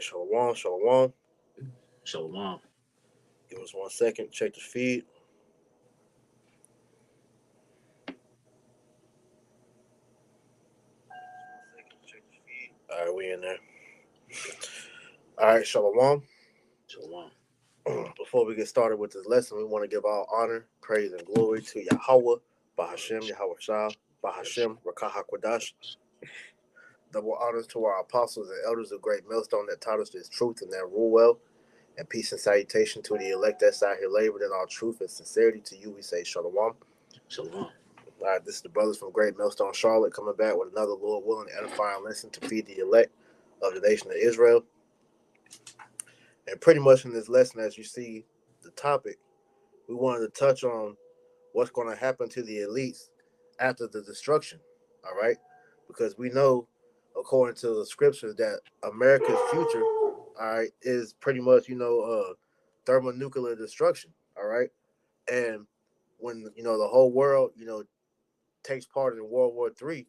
right, Shalom, Shalom. Shalom. Give us 1 second. Check the feed. All right, we in there. All right, Shalom. Shalom. Before we get started with this lesson, we want to give all honor, praise, and glory to Yahweh, Bahashem, Yahweh Shah, Bahashem, Rakah HaKodash. Double honors to our apostles and elders of Great Millstone that taught us this truth and that rule well. And peace and salutation to the elect that's out here labored in all truth and sincerity. To you, we say Shalom. Shalom. All right, this is the brothers from Great Millstone, Charlotte, coming back with another Lord willing edifying lesson to feed the elect of the nation of Israel. And pretty much in this lesson, as you see the topic, we wanted to touch on what's going to happen to the elites after the destruction, all right? Because we know, according to the scriptures, that America's future, all right, is pretty much, thermonuclear destruction, all right? And when, the whole world, takes part in World War III,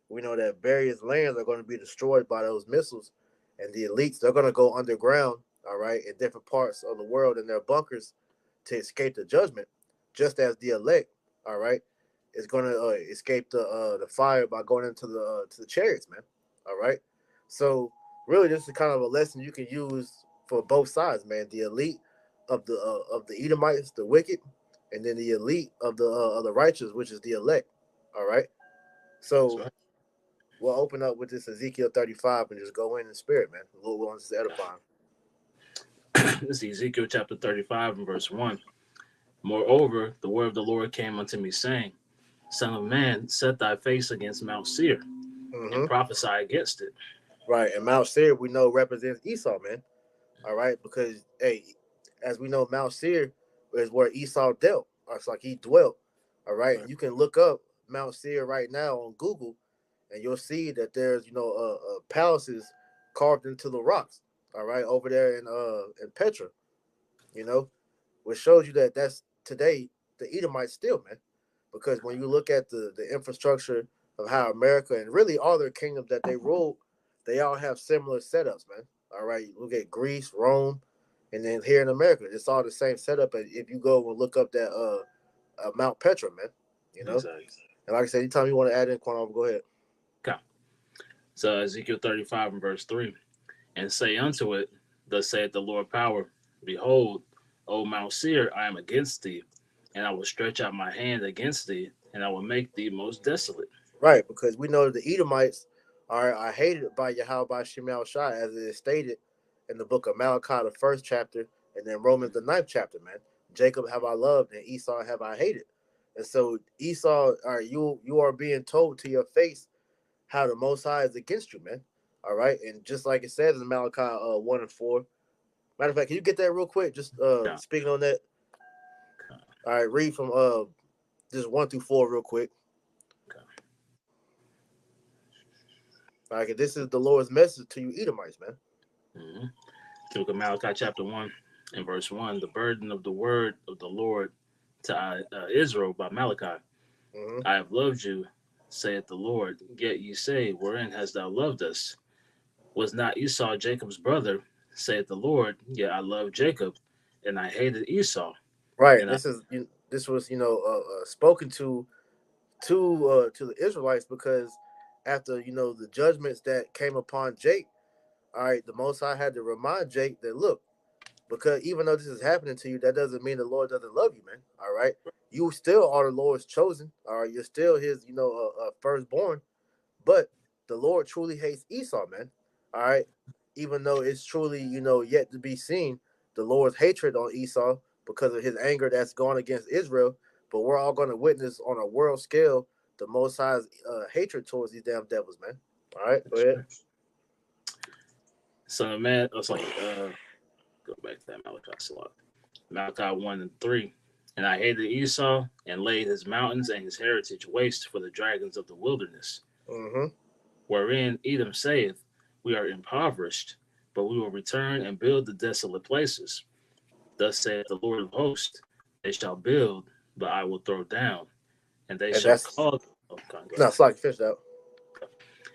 we know that various lands are going to be destroyed by those missiles, and the elites, they're going to go underground, all right, in different parts of the world in their bunkers to escape the judgment, just as the elect, all right, is going to escape the fire by going into the chariots, man. All right, so really, this is kind of a lesson you can use for both sides, man. The elite of the Edomites, the wicked, and then the elite of the righteous, which is the elect. All right, so Right. we'll open up with this Ezekiel 35 and just go in spirit, man. The Lord willing to edify. This is Ezekiel chapter 35 and verse 1. Moreover, the word of the Lord came unto me, saying, Son of man, set thy face against Mount Seir, and prophesy against it. Right, and Mount Seir we know represents Esau, man. All right, because hey, as we know, Mount Seir is where Esau dealt. It's like he dwelt. All right, and you can look up Mount Seir right now on Google, and you'll see that there's palaces carved into the rocks. All right, over there in Petra, which shows you that that's today the Edomites still, man. Because when you look at the infrastructure of how America and really all their kingdoms that they ruled, they all have similar setups, man. All right, you look at Greece, Rome, and then here in America, it's all the same setup. And if you go and look up that Mount Petra, man, Exactly. And like I said, anytime you want to add in, Quan, go ahead. Okay. So Ezekiel 35 and verse 3. And say unto it, Thus saith the Lord power, Behold, O Mount Seir, I am against thee, and I will stretch out my hand against thee, and I will make thee most desolate. Right, because we know the Edomites are hated by Yahweh by Shemal Shah, as it is stated in the book of Malachi, the first chapter, and then Romans, the 9th chapter, man. Jacob have I loved, and Esau have I hated. And so Esau, you are being told to your face how the Most High is against you, man. All right, and just like it says in Malachi 1 and 4. Matter of fact, can you get that real quick? Just speaking on that. All right, read from just 1 through 4 real quick. All right, this is the Lord's message to you Edomites, man. Mm-hmm. Look at Malachi chapter 1 and verse 1. The burden of the word of the Lord to Israel by Malachi. Mm-hmm. I have loved you, saith the Lord. Yet ye say, Wherein hast thou loved us? Was not Esau Jacob's brother, saith the Lord? Yet I loved Jacob, and I hated Esau. Right. And This was spoken to the Israelites because after the judgments that came upon Jake, all right, the Most High had to remind Jake that look, because even though this is happening to you, that doesn't mean the Lord doesn't love you, man. All right, you still are the Lord's chosen. All right, you're still His firstborn, but the Lord truly hates Esau, man. All right, even though it's truly yet to be seen the Lord's hatred on Esau because of His anger that's gone against Israel. But we're all going to witness on a world scale the Most High's hatred towards these damn devils, man. All right, go ahead. Son of man, go back to that Malachi slot. Malachi 1 and 3. And I hated Esau and laid his mountains and his heritage waste for the dragons of the wilderness. Mm-hmm. Wherein Edom saith, We are impoverished, but we will return and build the desolate places. Thus saith the Lord of hosts, They shall build, but I will throw down, and they shall call. No, it's like fish out.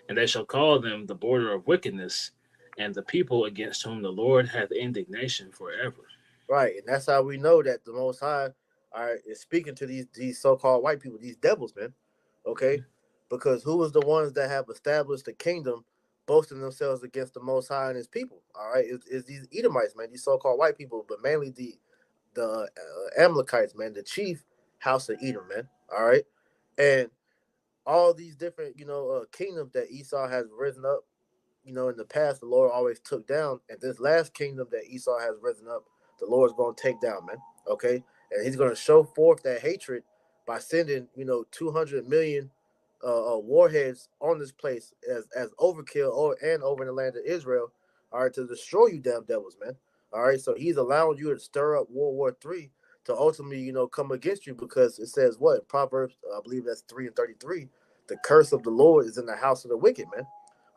And they shall call them the border of wickedness, and the people against whom the Lord hath indignation forever. Right, and that's how we know that the Most High, all right, is speaking to these so-called white people, these devils, man. Okay, because who is the ones that have established the kingdom, boasting themselves against the Most High and His people? All right, it's these Edomites, man, these so-called white people, but mainly the Amalekites, man, the chief house of Edom, man. All right, and all these different, kingdoms that Esau has risen up, in the past, the Lord always took down, and this last kingdom that Esau has risen up, the Lord's going to take down, man. Okay, and He's going to show forth that hatred by sending, 200 million warheads on this place as overkill and over in the land of Israel, all right, to destroy you, damn devils, man. All right, so He's allowing you to stir up World War III to ultimately, come against you, because it says what Proverbs, I believe that's 3:33, the curse of the Lord is in the house of the wicked, man.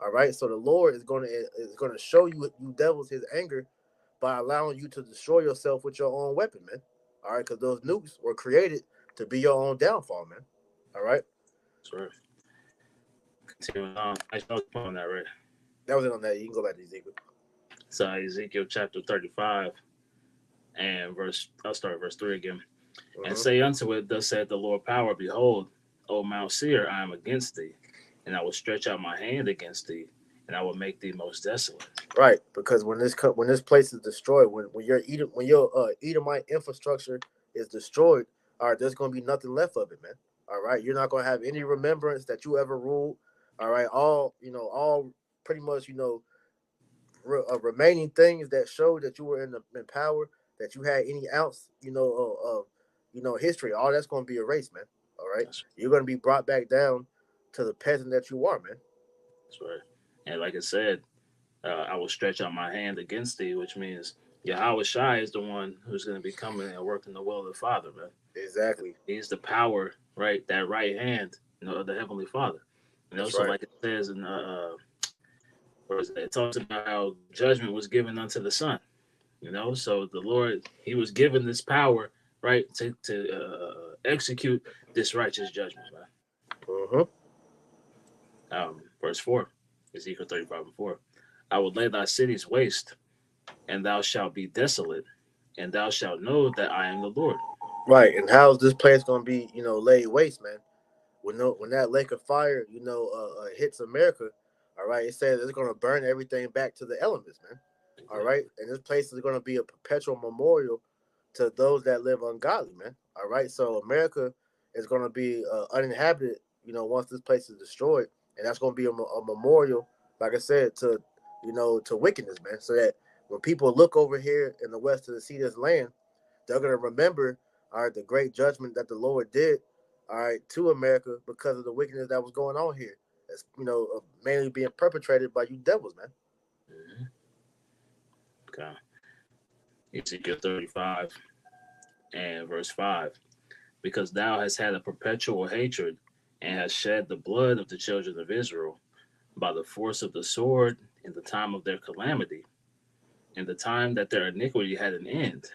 All right, so the Lord is going to show you devils His anger by allowing you to destroy yourself with your own weapon, man. All right, because those nukes were created to be your own downfall, man. All right. That's right. Continuing on, I was on that, right? That was it on that. You can go back to Ezekiel. So Ezekiel chapter 35 and I'll start at verse 3 again. And say unto it, thus saith the Lord power, behold, O Mount Seir, I am against thee, and I will stretch out my hand against thee, and I will make thee most desolate. Right, because when this place is destroyed, when your Edomite infrastructure is destroyed, all right, there's going to be nothing left of it, man. All right, you're not going to have any remembrance that you ever ruled. All right, all pretty much remaining things that show that you were in power, that you had any ounce, history. All that's going to be erased, man. All right, you're going to be brought back down to the peasant that you are, man. That's right. And like I said, I will stretch out my hand against thee, which means Yahweh Shai is the one who's going to be coming and working the will of the Father, man. Exactly. He's the power, right? That right hand, of the Heavenly Father. So right. Like it says in it talks about how judgment was given unto the Son. So the Lord, He was given this power, right, to execute this righteous judgment, man. Verse 4, Ezekiel 35:4. I will lay thy cities waste, and thou shalt be desolate, and thou shalt know that I am the Lord. Right, and how's this place going to be, laid waste, man? When that lake of fire, hits America, all right, it says it's going to burn everything back to the elements, man. All right, and this place is going to be a perpetual memorial to those that live ungodly, man. All right, so America is going to be uninhabited, once this place is destroyed, and that's going to be a memorial, like I said, to wickedness, man. So that when people look over here in the west to see this land, they're going to remember, all right, the great judgment that the Lord did, all right, to America because of the wickedness that was going on here. That's, mainly being perpetrated by you devils, man. Okay. Ezekiel 35 and verse 5. Because thou hast had a perpetual hatred and hast shed the blood of the children of Israel by the force of the sword in the time of their calamity, in the time that their iniquity had an end.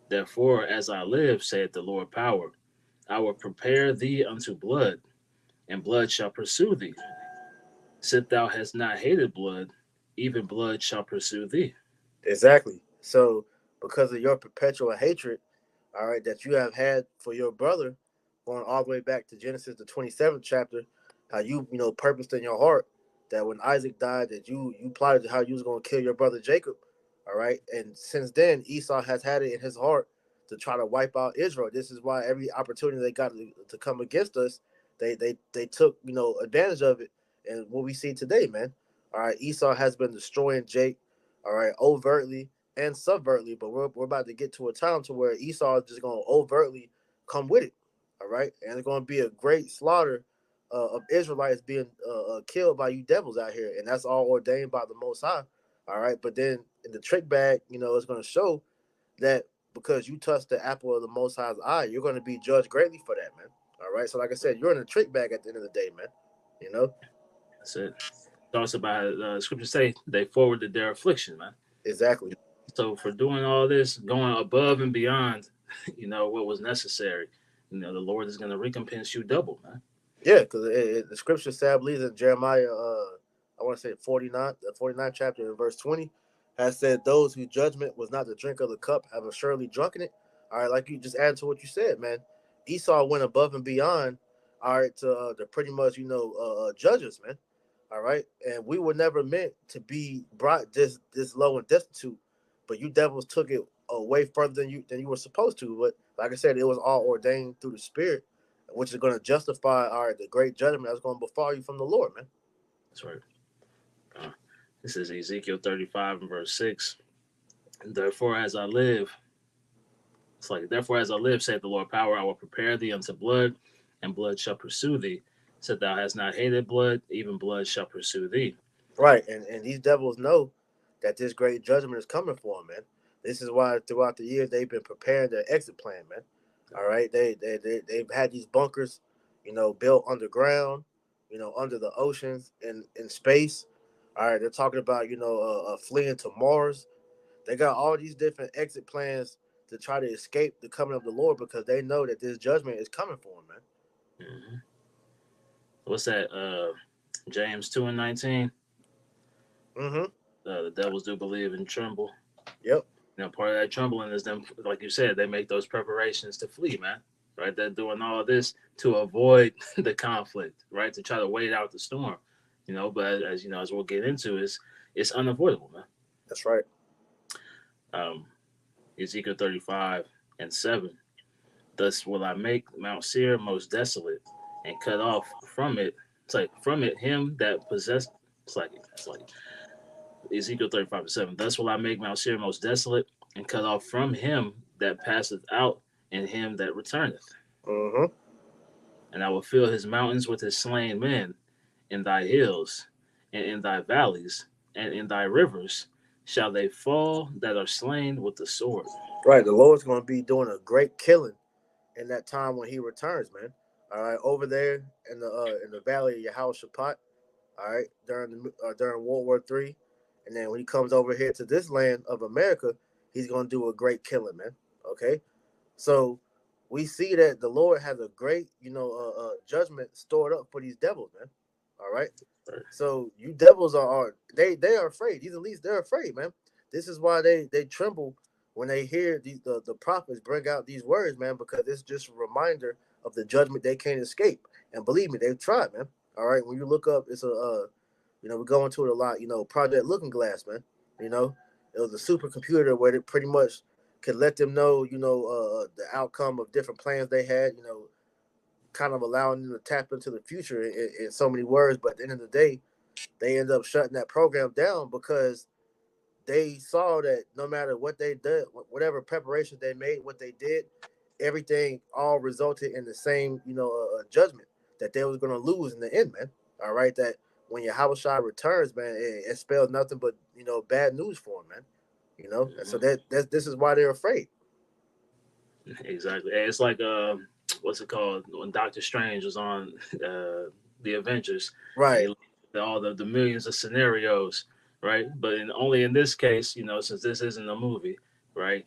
Therefore, as I live, saith the Lord power, I will prepare thee unto blood, and blood shall pursue thee. Since thou hast not hated blood, even blood shall pursue thee. Exactly. So, because of your perpetual hatred, all right, that you have had for your brother, going all the way back to Genesis, the 27th chapter, how you, purposed in your heart that when Isaac died, that you plotted how you was going to kill your brother Jacob, all right? And since then, Esau has had it in his heart to try to wipe out Israel. This is why every opportunity they got to come against us, they took, advantage of it. And what we see today, man, all right, Esau has been destroying Jake, all right, overtly and subvertly, but we're about to get to a time to where Esau is just going to overtly come with it, all right? And it's going to be a great slaughter of Israelites being killed by you devils out here, and that's all ordained by the Most High, all right? But then in the trick bag, it's going to show that because you touched the apple of the Most High's eye, you're going to be judged greatly for that, man, all right? So like I said, you're in a trick bag at the end of the day, man, That's it. Talks about scriptures say they forwarded their affliction, man. Exactly. So for doing all this, going above and beyond, what was necessary, the Lord is going to recompense you double, man. Yeah, because the scripture said, I believe in Jeremiah I want to say 49, the 49th chapter in verse 20, has said, "Those whose judgment was not to drink of the cup have assuredly drunken it." All right, like you just added to what you said, man. Esau went above and beyond, all right, to pretty much, judge us, man. All right, and we were never meant to be brought this low and destitute, but you devils took it way further than you were supposed to. But like I said, it was all ordained through the Spirit, which is going to justify, all right, the great judgment that's going to befall you from the Lord, man. That's right. This is Ezekiel 35 and verse 6. Therefore, as I live, it's like, therefore, as I live, saith the Lord power, I will prepare thee unto blood, and blood shall pursue thee. Said thou hast not hated blood, even blood shall pursue thee. Right, and these devils know that this great judgment is coming for them, man. This is why throughout the years they've been preparing their exit plan, man. All right, they've had these bunkers, built underground, under the oceans and in space. All right, they're talking about fleeing to Mars. They got all these different exit plans to try to escape the coming of the Lord because they know that this judgment is coming for them, man. Mm-hmm. What's that? James 2 and 19. Mm-hmm. The devils do believe and tremble. Yep. Part of that trembling is them, like you said, they make those preparations to flee, man. Right? They're doing all of this to avoid the conflict, right? To try to wait out the storm. But as you know, as we'll get into, it's unavoidable, man. That's right. Ezekiel 35 and 7. Thus will I make Mount Seir most desolate, and cut off from it. It's like from it him that possessed. It's like Ezekiel 35 and 7. Thus will I make Mount Seir most desolate, and cut off from him that passeth out, and him that returneth. Mm-hmm. And I will fill his mountains with his slain men, in thy hills, and in thy valleys, and in thy rivers shall they fall that are slain with the sword. Right, the Lord's going to be doing a great killing in that time when He returns, man. All right, over there in the valley of Yehoshaphat, all right, during World War III, and then when He comes over here to this land of America, He's going to do a great killing, man. Okay, so we see that the Lord has a great, judgment stored up for these devils, man. All right. So you devils are they are afraid. These elites, they're afraid, man. This is why they tremble when they hear the prophets bring out these words, man, because it's just a reminder of the judgment they can't escape. And believe me, they've tried, man. All right. When you look up, it's we go into it a lot, Project Looking Glass, man. It was a supercomputer where it pretty much could let them know, the outcome of different plans they had, kind of allowing them to tap into the future in so many words. But at the end of the day, they end up shutting that program down because they saw that no matter what they did, whatever preparations they made, what they did, everything all resulted in the same, judgment that they was going to lose in the end, man. All right, that when Yahushua returns, man, it spells nothing but bad news for them, man. And so this is why they're afraid. Exactly. It's like what's it called when Doctor Strange was on the Avengers, right? All the millions of scenarios, right? But only in this case, since this isn't a movie, right?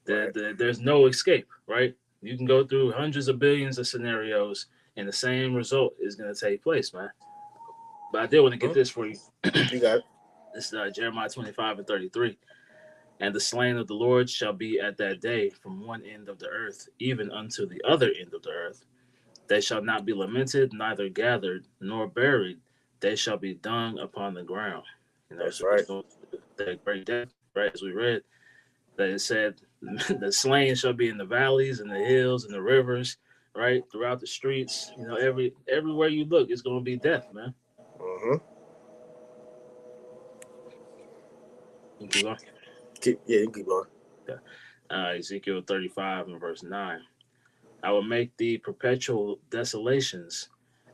There's no escape, right? You can go through hundreds of billions of scenarios, and the same result is going to take place, man. But I did want to get this for you. You got it. This is Jeremiah 25 and 33. And the slain of the Lord shall be at that day from one end of the earth, even unto the other end of the earth. They shall not be lamented, neither gathered, nor buried. They shall be dung upon the ground. That's right. That great death, right? As we read, that it said, the slain shall be in the valleys and the hills and the rivers, right? Throughout the streets. Everywhere you look, it's going to be death, man. Mm-hmm. You keep going? You keep going. Okay. Ezekiel 35 and verse 9. I will make thee perpetual desolations,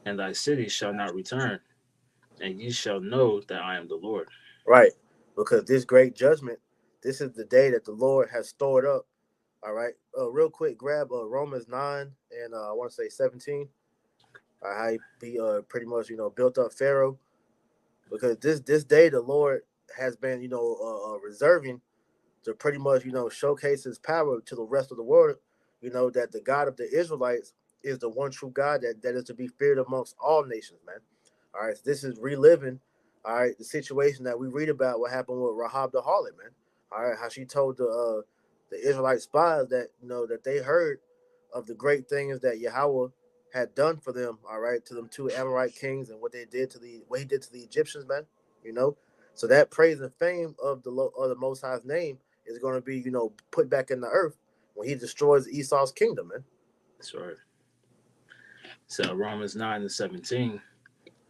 and thy cities shall not return, and ye shall know that I am the Lord. Right, because this great judgment, this is the day that the Lord has stored up. All right, real quick, grab Romans 9 and I want to say 17. How he pretty much built up Pharaoh, because this day the Lord has been reserving to pretty much showcase His power to the rest of the world. That the God of the Israelites is the one true God that is to be feared amongst all nations, man. All right, so this is reliving All right, the situation that we read about, what happened with Rahab the harlot, man. All right, how she told the Israelite spies that that they heard of the great things that Yahweh had done for them. All right, to them two Amorite kings and what he did to the Egyptians, man. You know, so that praise and fame of the Most High's name is going to be put back in the earth when he destroys Esau's kingdom, man. That's right. So Romans 9:17,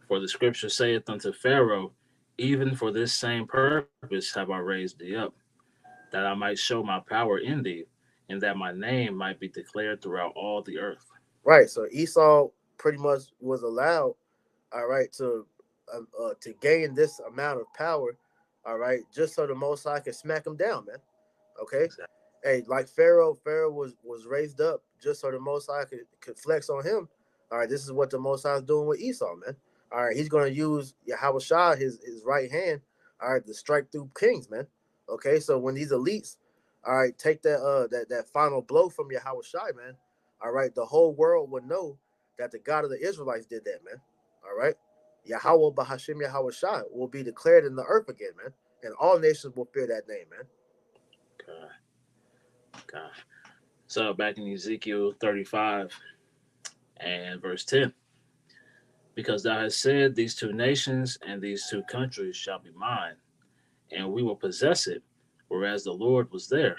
for the scripture saith unto Pharaoh, even for this same purpose have I raised thee up, that I might show my power in thee, and that my name might be declared throughout all the earth. Right. So Esau pretty much was allowed, all right, to gain this amount of power, all right, just so the Most High could smack him down, man. Okay. Exactly. Hey, like Pharaoh was raised up just so the Most High could flex on him. All right, this is what the Most High is doing with Esau, man. All right, he's going to use Yahweh Shah, his right hand, all right, to strike through kings, man. Okay, so when these elites, all right, take that final blow from Yahweh Shai, man, all right, the whole world would know that the God of the Israelites did that, man. All right, Yahweh Bahashim Yahweh Shai will be declared in the earth again, man, and all nations will fear that name, man. Okay. So back in Ezekiel 35 and verse 10, because thou hast said, these two nations and these two countries shall be mine, and we will possess it, whereas the Lord was there.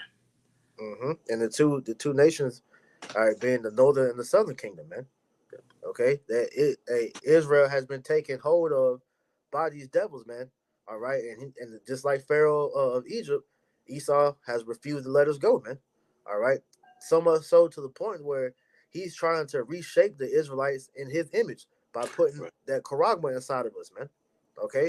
And the two nations, all right, being the northern and the southern kingdom, man. Okay, Israel has been taken hold of by these devils, man. All right, and just like Pharaoh of Egypt, Esau has refused to let us go, man. All right, so much so to the point where he's trying to reshape the Israelites in his image by putting Right. that charagma inside of us, man. Okay,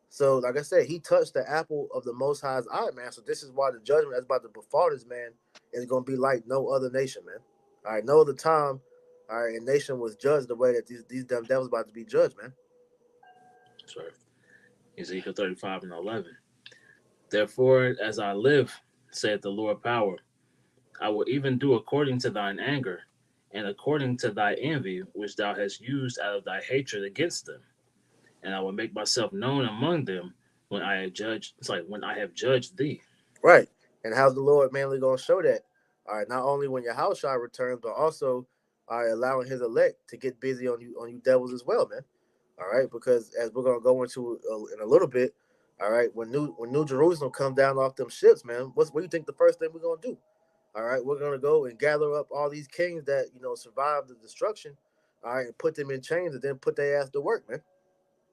so like I said, he touched the apple of the Most High's eye, man. So this is why the judgment that's about to befall this man is going to be like no other nation, man. All right, no other time, all right, a nation was judged the way that these dumb devils about to be judged, man. Sorry. Ezekiel 35 and 11. Therefore, as I live, saith the Lord power, I will even do according to thine anger, and according to thy envy, which thou hast used out of thy hatred against them. And I will make myself known among them when I have judged. It's like when I have judged thee. Right. And how's the Lord mainly going to show that? All right, not only when your house shall return, but also allowing his elect to get busy on you devils as well, man. All right, because as we're gonna go into in a little bit, all right, when New Jerusalem comes down off them ships, man, what do you think the first thing we're gonna do? All right, we're gonna go and gather up all these kings that survived the destruction, all right, and put them in chains and then put their ass to work, man.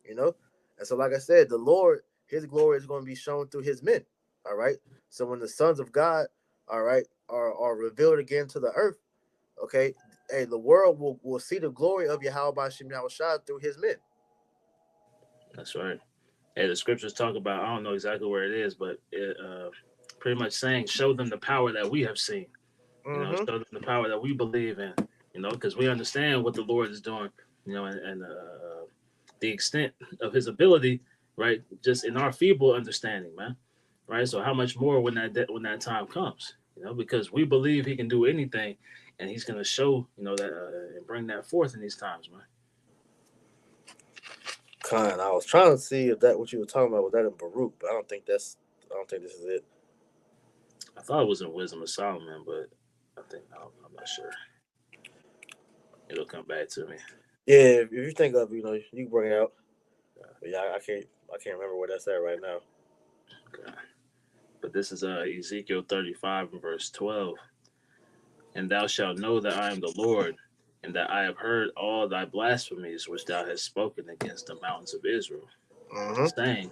You know, and so like I said, the Lord, His glory is going to be shown through His men. All right, so when the sons of God, all right, are revealed again to the earth, okay, hey, the world will see the glory of Yahweh Bashim Yahushua through His men. That's right. And the scriptures talk about, I don't know exactly where it is, but it pretty much saying, show them the power that we have seen. Mm-hmm. Show them the power that we believe in. Because we understand what the Lord is doing. And the extent of His ability, right? Just in our feeble understanding, man. Right. So how much more when that time comes? Because we believe He can do anything, and He's going to show that and bring that forth in these times, man. Kind. I was trying to see if that what you were talking about was that in Baruch, but I don't think this is it. I thought it was in Wisdom of Solomon, but I'm not sure. It'll come back to me. Yeah, if you think of you can bring it out. But yeah, I can't remember where that's at right now. Okay. But this is Ezekiel 35 and verse 12. And thou shalt know that I am the Lord, and that I have heard all thy blasphemies which thou hast spoken against the mountains of Israel, Mm-hmm. saying,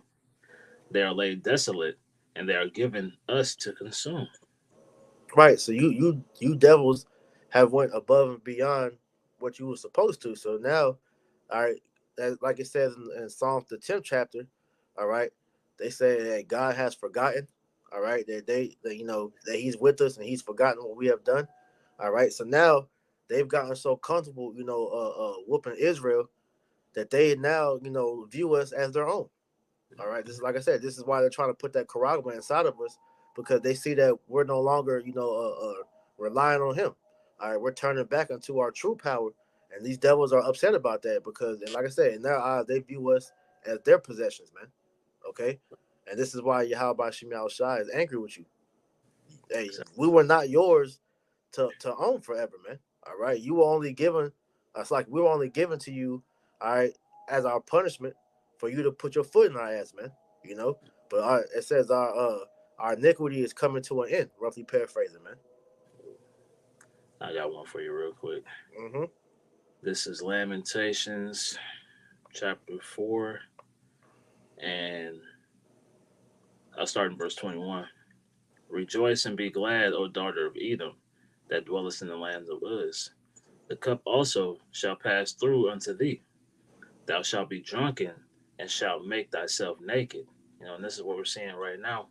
they are laid desolate, and they are given us to consume. Right. So you devils have went above and beyond what you were supposed to. So now, all right, like it says in Psalms the 10th chapter, all right, they say that God has forgotten, all right, that that He's with us and He's forgotten what we have done. All right. So now they've gotten so comfortable, whooping Israel that they now, view us as their own. All right. This is like I said, this is why they're trying to put that charagma inside of us because they see that we're no longer, relying on Him. All right, we're turning back into our true power, and these devils are upset about that because, and like I said, in their eyes, they view us as their possessions, man. Okay, and this is why Yahweh Shem Shai is angry with you. Hey, we were not yours to own forever, man. All right, you were only given. It's like we were only given to you, all right, as our punishment for you to put your foot in our ass, man. You know, but it says our iniquity is coming to an end. Roughly paraphrasing, man. I got one for you real quick. Mm-hmm. This is Lamentations chapter 4, and I'll start in verse 21. Rejoice and be glad, O daughter of Edom, that dwellest in the land of Uz. The cup also shall pass through unto thee. Thou shalt be drunken and shalt make thyself naked. And this is what we're seeing right now.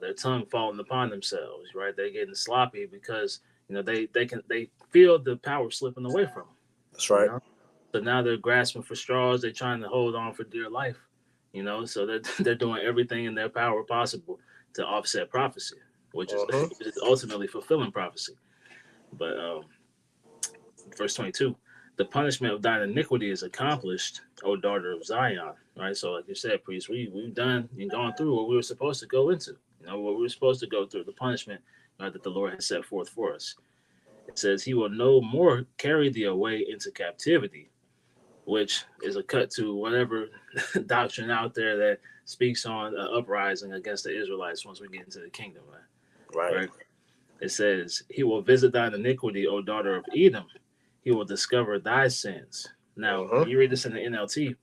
Their tongue falling upon themselves, right? They're getting sloppy because they feel the power slipping away from them. That's right. So now they're grasping for straws. They're trying to hold on for dear life. So they're doing everything in their power possible to offset prophecy, which is ultimately fulfilling prophecy. But verse 22, the punishment of thine iniquity is accomplished, O daughter of Zion. Right. So, like you said, priest, we've done and gone through what we were supposed to go into. What we were supposed to go through, the punishment that the Lord has set forth for us. It says, He will no more carry thee away into captivity, which is a cut to whatever doctrine out there that speaks on uprising against the Israelites once we get into the kingdom. Right. It says, He will visit thine iniquity, O daughter of Edom. He will discover thy sins. Now, when you read this in the NLT,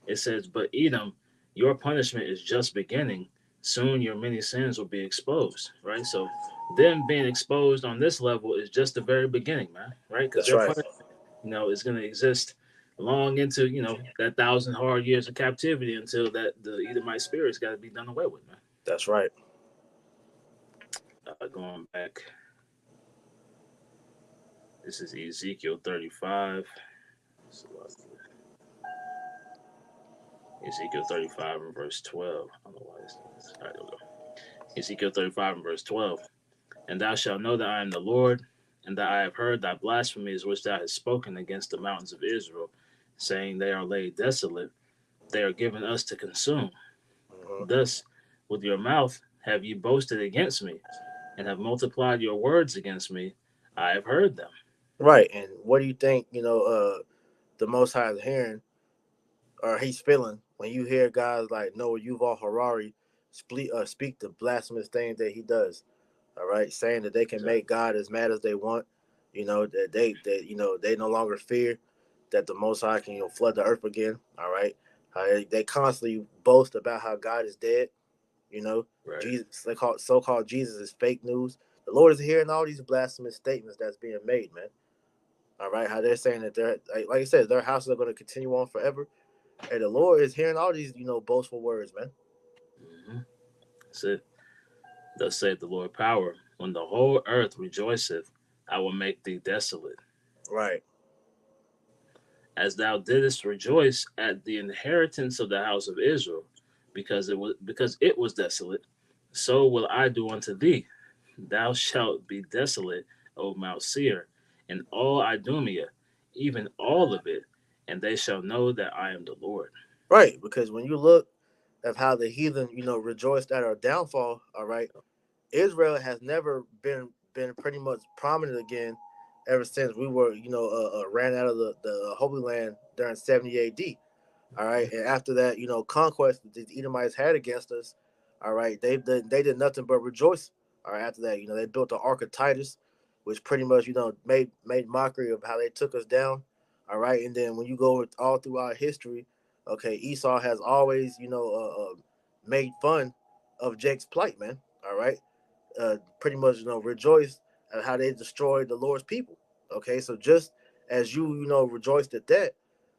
it says, But Edom, your punishment is just beginning. Soon your many sins will be exposed. Right. So them being exposed on this level is just the very beginning, man. Right. Because their punishment, is going to exist long into, that 1,000 hard years of captivity until that the Edomite spirit's got to be done away with, man. That's right. Going back. This is Ezekiel 35. Ezekiel 35 and verse 12. I don't know why this is. All right, there we go. Ezekiel 35 and verse 12. And thou shalt know that I am the Lord, and that I have heard thy blasphemies which thou hast spoken against the mountains of Israel, saying they are laid desolate. They are given us to consume. Thus, with your mouth have ye boasted against me, and have multiplied your words against me. I have heard them. Right. And what do you think, the Most High is hearing, or he's feeling, when you hear guys like Noah Yuval Harari speak the blasphemous things that he does? All right. Saying that they can make God as mad as they want, that they no longer fear that the Most High can flood the earth again. All right. They constantly boast about how God is dead. Right. Jesus, so-called Jesus is fake news. The Lord is hearing all these blasphemous statements that's being made, man. All right, how they're saying that they're like I said, their houses are going to continue on forever, and the Lord is hearing all these boastful words, man. That's it. Thus saith the Lord power: when the whole earth rejoiceth, I will make thee desolate. Right. As thou didst rejoice at the inheritance of the house of Israel, because it was desolate, so will I do unto thee. Thou shalt be desolate, O Mount Seir, and all Idumea, even all of it, and they shall know that I am the Lord. Right, because when you look at how the heathen, rejoiced at our downfall, all right, Israel has never been pretty much prominent again ever since we were, ran out of the Holy Land during 70 AD. All right, and after that, conquest the Edomites had against us, all right, they did nothing but rejoice. All right, after that, they built the Ark of Titus, which pretty much, made mockery of how they took us down. All right, and then when you go all through our history, okay, Esau has always, made fun of Jake's plight, man. All right, pretty much, rejoiced at how they destroyed the Lord's people. Okay, so just as you, rejoiced at that,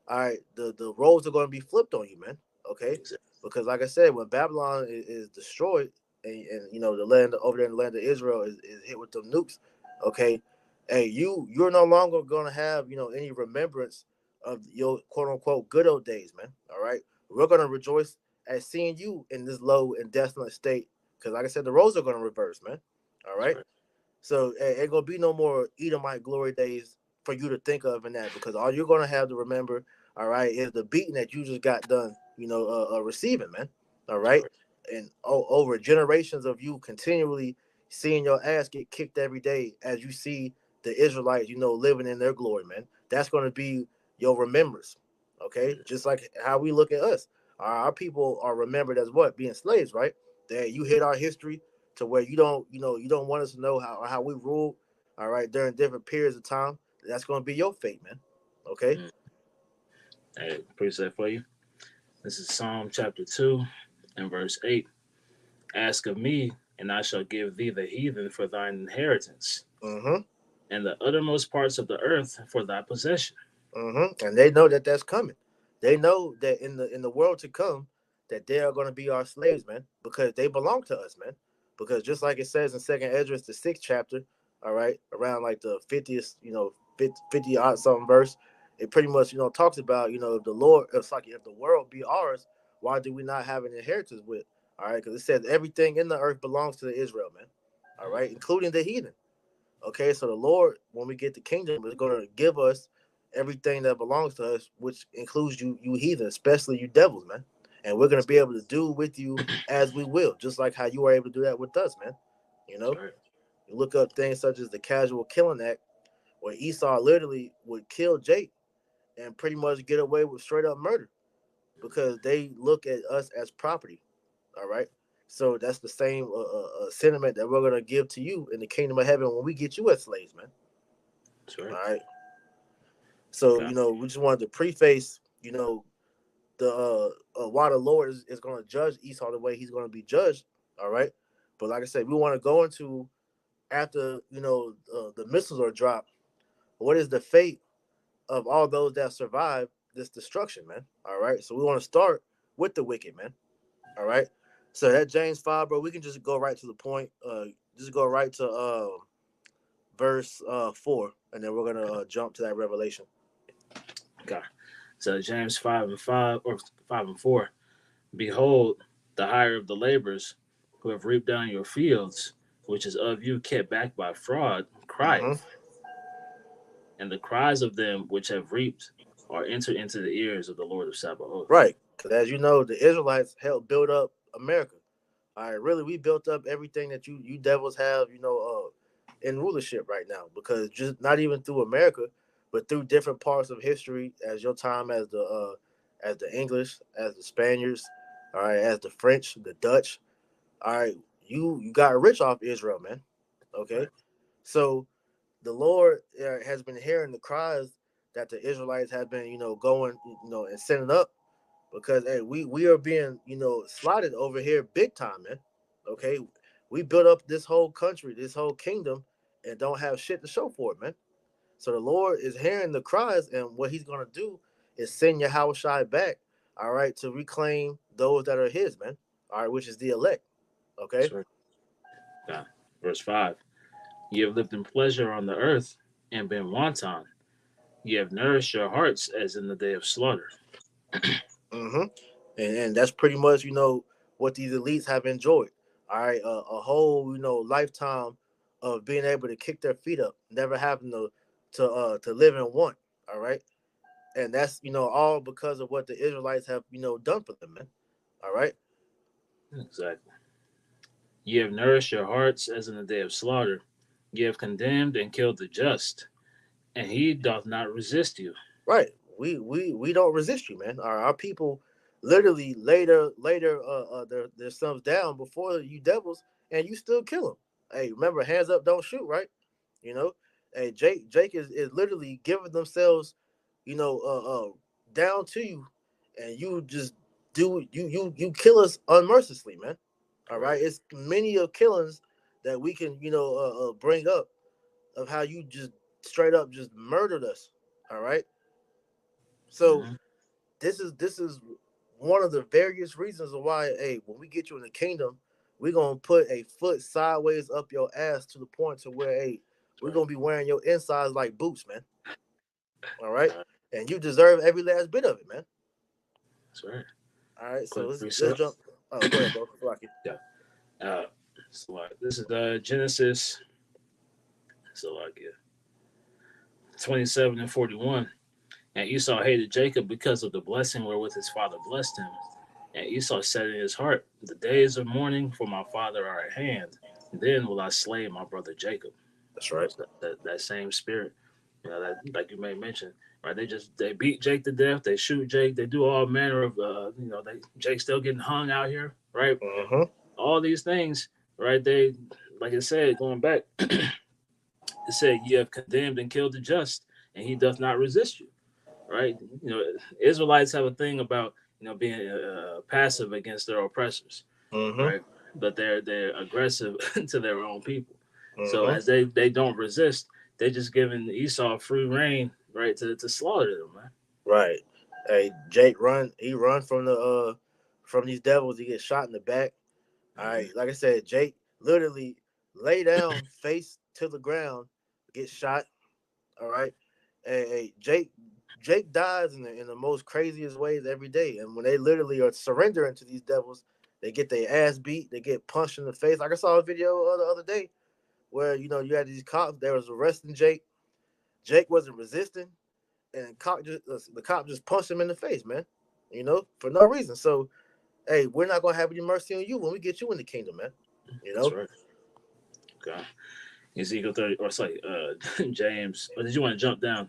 all right, the roles are going to be flipped on you, man. Okay, because like I said, when Babylon is destroyed, and the land over there in the land of Israel is hit with them nukes, okay, hey, you're no longer going to have any remembrance of your quote unquote good old days, man. All right, we're going to rejoice at seeing you in this low and desolate state, because like I said, the roles are going to reverse, man. All right, so ain't gonna be no more Edomite glory days for you to think of in that, because all you're going to have to remember all right, is the beating that you just got done, receiving, man. All right. And over generations of you continually seeing your ass get kicked every day as you see the Israelites, living in their glory, man. That's going to be your remembrance. Okay. Just like how we look at us. Our people are remembered as what? Being slaves, right? That you hit our history to where you don't want us to know how we ruled, all right, during different periods of time. That's going to be your fate, man. Okay. Hey, appreciate that for you. This is Psalm chapter 2 and verse 8. Ask of me, and I shall give thee the heathen for thine inheritance, Mm-hmm. and the uttermost parts of the earth for thy possession. Mm-hmm. And they know that that's coming. They know that in the world to come, that they are going to be our slaves, man, because they belong to us, man. Because just like it says in Second Esdras, the 6th chapter, all right, around like the 50th, 50 odd something verse, it pretty much talks about if the Lord, if the world be ours, why do we not have an inheritance with? All right, because it says everything in the earth belongs to the Israel, man. All right, including the heathen. Okay, so the Lord, when we get the kingdom, is going to give us everything that belongs to us, which includes you heathen, especially you devils, man. And we're going to be able to do with you as we will, just like how you were able to do that with us, man. Right. You look up things such as the Casual Killing Act, where Esau literally would kill Jake and pretty much get away with straight up murder because they look at us as property. All right. So that's the same sentiment that we're going to give to you in the kingdom of heaven when we get you as slaves, man. That's right. All right. So, Okay. we just wanted to preface, the why the Lord is going to judge Esau the way he's going to be judged. All right. But like I said, we want to go into after, the missiles are dropped. What is the fate of all those that survive this destruction, man? All right. So we want to start with the wicked, man. All right. So that James 5, bro, we can just go right to the point. Just go right to verse 4, and then we're gonna jump to that revelation. Okay. So James 5 and 5 or 5 and 4. Behold, the hire of the laborers who have reaped down your fields, which is of you kept back by fraud, Mm-hmm. crieth, and the cries of them which have reaped are entered into the ears of the Lord of Sabaoth. Right, because as you know, the Israelites helped build up America. All right, really, we built up everything that you devils have, in rulership right now. Because just not even through America, but through different parts of history, as your time as the English, as the Spaniards, all right, as the French, the Dutch. All right, you got rich off Israel, man. Okay, Right. so the Lord has been hearing the cries that the Israelites have been, going, and sending up because hey, we are being, slotted over here big time, man. Okay, we built up this whole country, this whole kingdom, and don't have shit to show for it, man. So the Lord is hearing the cries, and what He's gonna do is send Yahushua back, all right, to reclaim those that are His, man. All right, which is the elect. Okay. That's right. Okay. Verse 5. Ye have lived in pleasure on the earth and been wanton. Ye have nourished your hearts as in the day of slaughter. Mm-hmm. And that's pretty much what these elites have enjoyed. All right, a whole lifetime of being able to kick their feet up, never having to live in want. All right, and that's all because of what the Israelites have done for them, man. All right. Exactly. Ye have nourished your hearts as in the day of slaughter. Ye have condemned and killed the just, and he doth not resist you. Right. We don't resist you, man. Our people literally later their sons down before you devils, and you still kill them. Hey, remember, hands up, don't shoot, right? You know. Hey, Jake is literally giving themselves, you know, down to you, and you just you kill us unmercifully, man. All Right. right. It's many of killings that we can bring up of how you just straight up just murdered us. All right. So Mm-hmm. this is one of the various reasons why, hey, when we get you in the kingdom, we're gonna put a foot sideways up your ass to the point to where, hey, That's we're right. gonna be wearing your insides like boots, man. All right, Uh, and you deserve every last bit of it, man. that's right. All right, so Quick let's precept. jump. Oh, go ahead, bro. Lucky. Yeah. So this is Genesis. So 27 and 41. And Esau hated Jacob because of the blessing wherewith his father blessed him. And Esau said in his heart, the days of mourning for my father are at hand. Then will I slay my brother Jacob. That's right. So that same spirit, that like you may mention, right? They beat Jake to death. They shoot Jake. They do all manner of, Jake's still getting hung out here, right? Mm-hmm. All these things, right? They, like I said, going back, it said, "You have condemned and killed the just, and he doth not resist you." Right? Israelites have a thing about being passive against their oppressors, Mm-hmm. right? But they're aggressive to their own people. So Mm-hmm. as they don't resist, they're just giving Esau free reign, right, to slaughter them, man. Right. Hey, Jake run. He run from these devils. He gets shot in the back. All right. Like I said, Jake literally lay down, face to the ground, gets shot. All right. Hey, Jake dies in the most craziest ways every day. And when they literally are surrendering to these devils, they get their ass beat. They get punched in the face. Like I saw a video the other day where you had these cops. They was arresting Jake. Jake wasn't resisting, and the cop just punched him in the face, man. For no reason. So, hey, we're not gonna have any mercy on you when we get you in the kingdom, man. You That's know. right. Okay. Ezekiel 30, or sorry, James. Or did you want to jump down?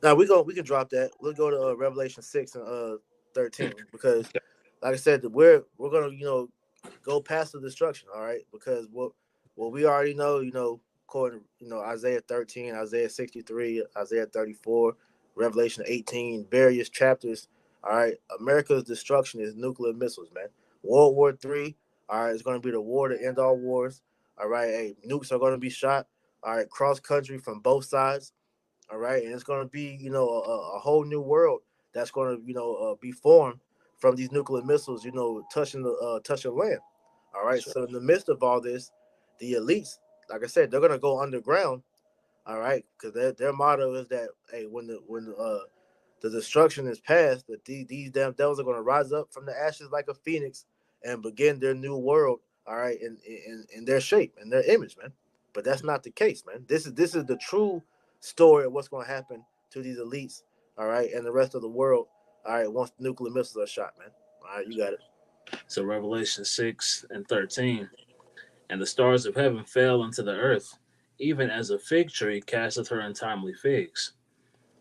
Now we can drop that. We'll go to Revelation 6 and 13 because, like I said, we're gonna go past the destruction. All right, because what we already know, according to Isaiah 13, Isaiah 63, Isaiah 34, Revelation 18, various chapters. All right, America's destruction is nuclear missiles, man. World War III. All right, it's going to be the war to end all wars. All right, hey, nukes are going to be shot. All right, cross country from both sides. All right, and it's going to be a whole new world that's going to be formed from these nuclear missiles, touching land. All right, That's right. so in the midst of all this, the elites, like I said, they're going to go underground. All right, because their motto is that, hey, when the destruction is past, that these damn devils are going to rise up from the ashes like a phoenix and begin their new world. All right, in their shape and their image, man. But that's not the case, man. This is the true story of what's going to happen to these elites. All right, and the rest of the world. All right, once the nuclear missiles are shot, man. All right, you got it. So Revelation 6 and 13. And the stars of heaven fell unto the earth, even as a fig tree casteth her untimely figs,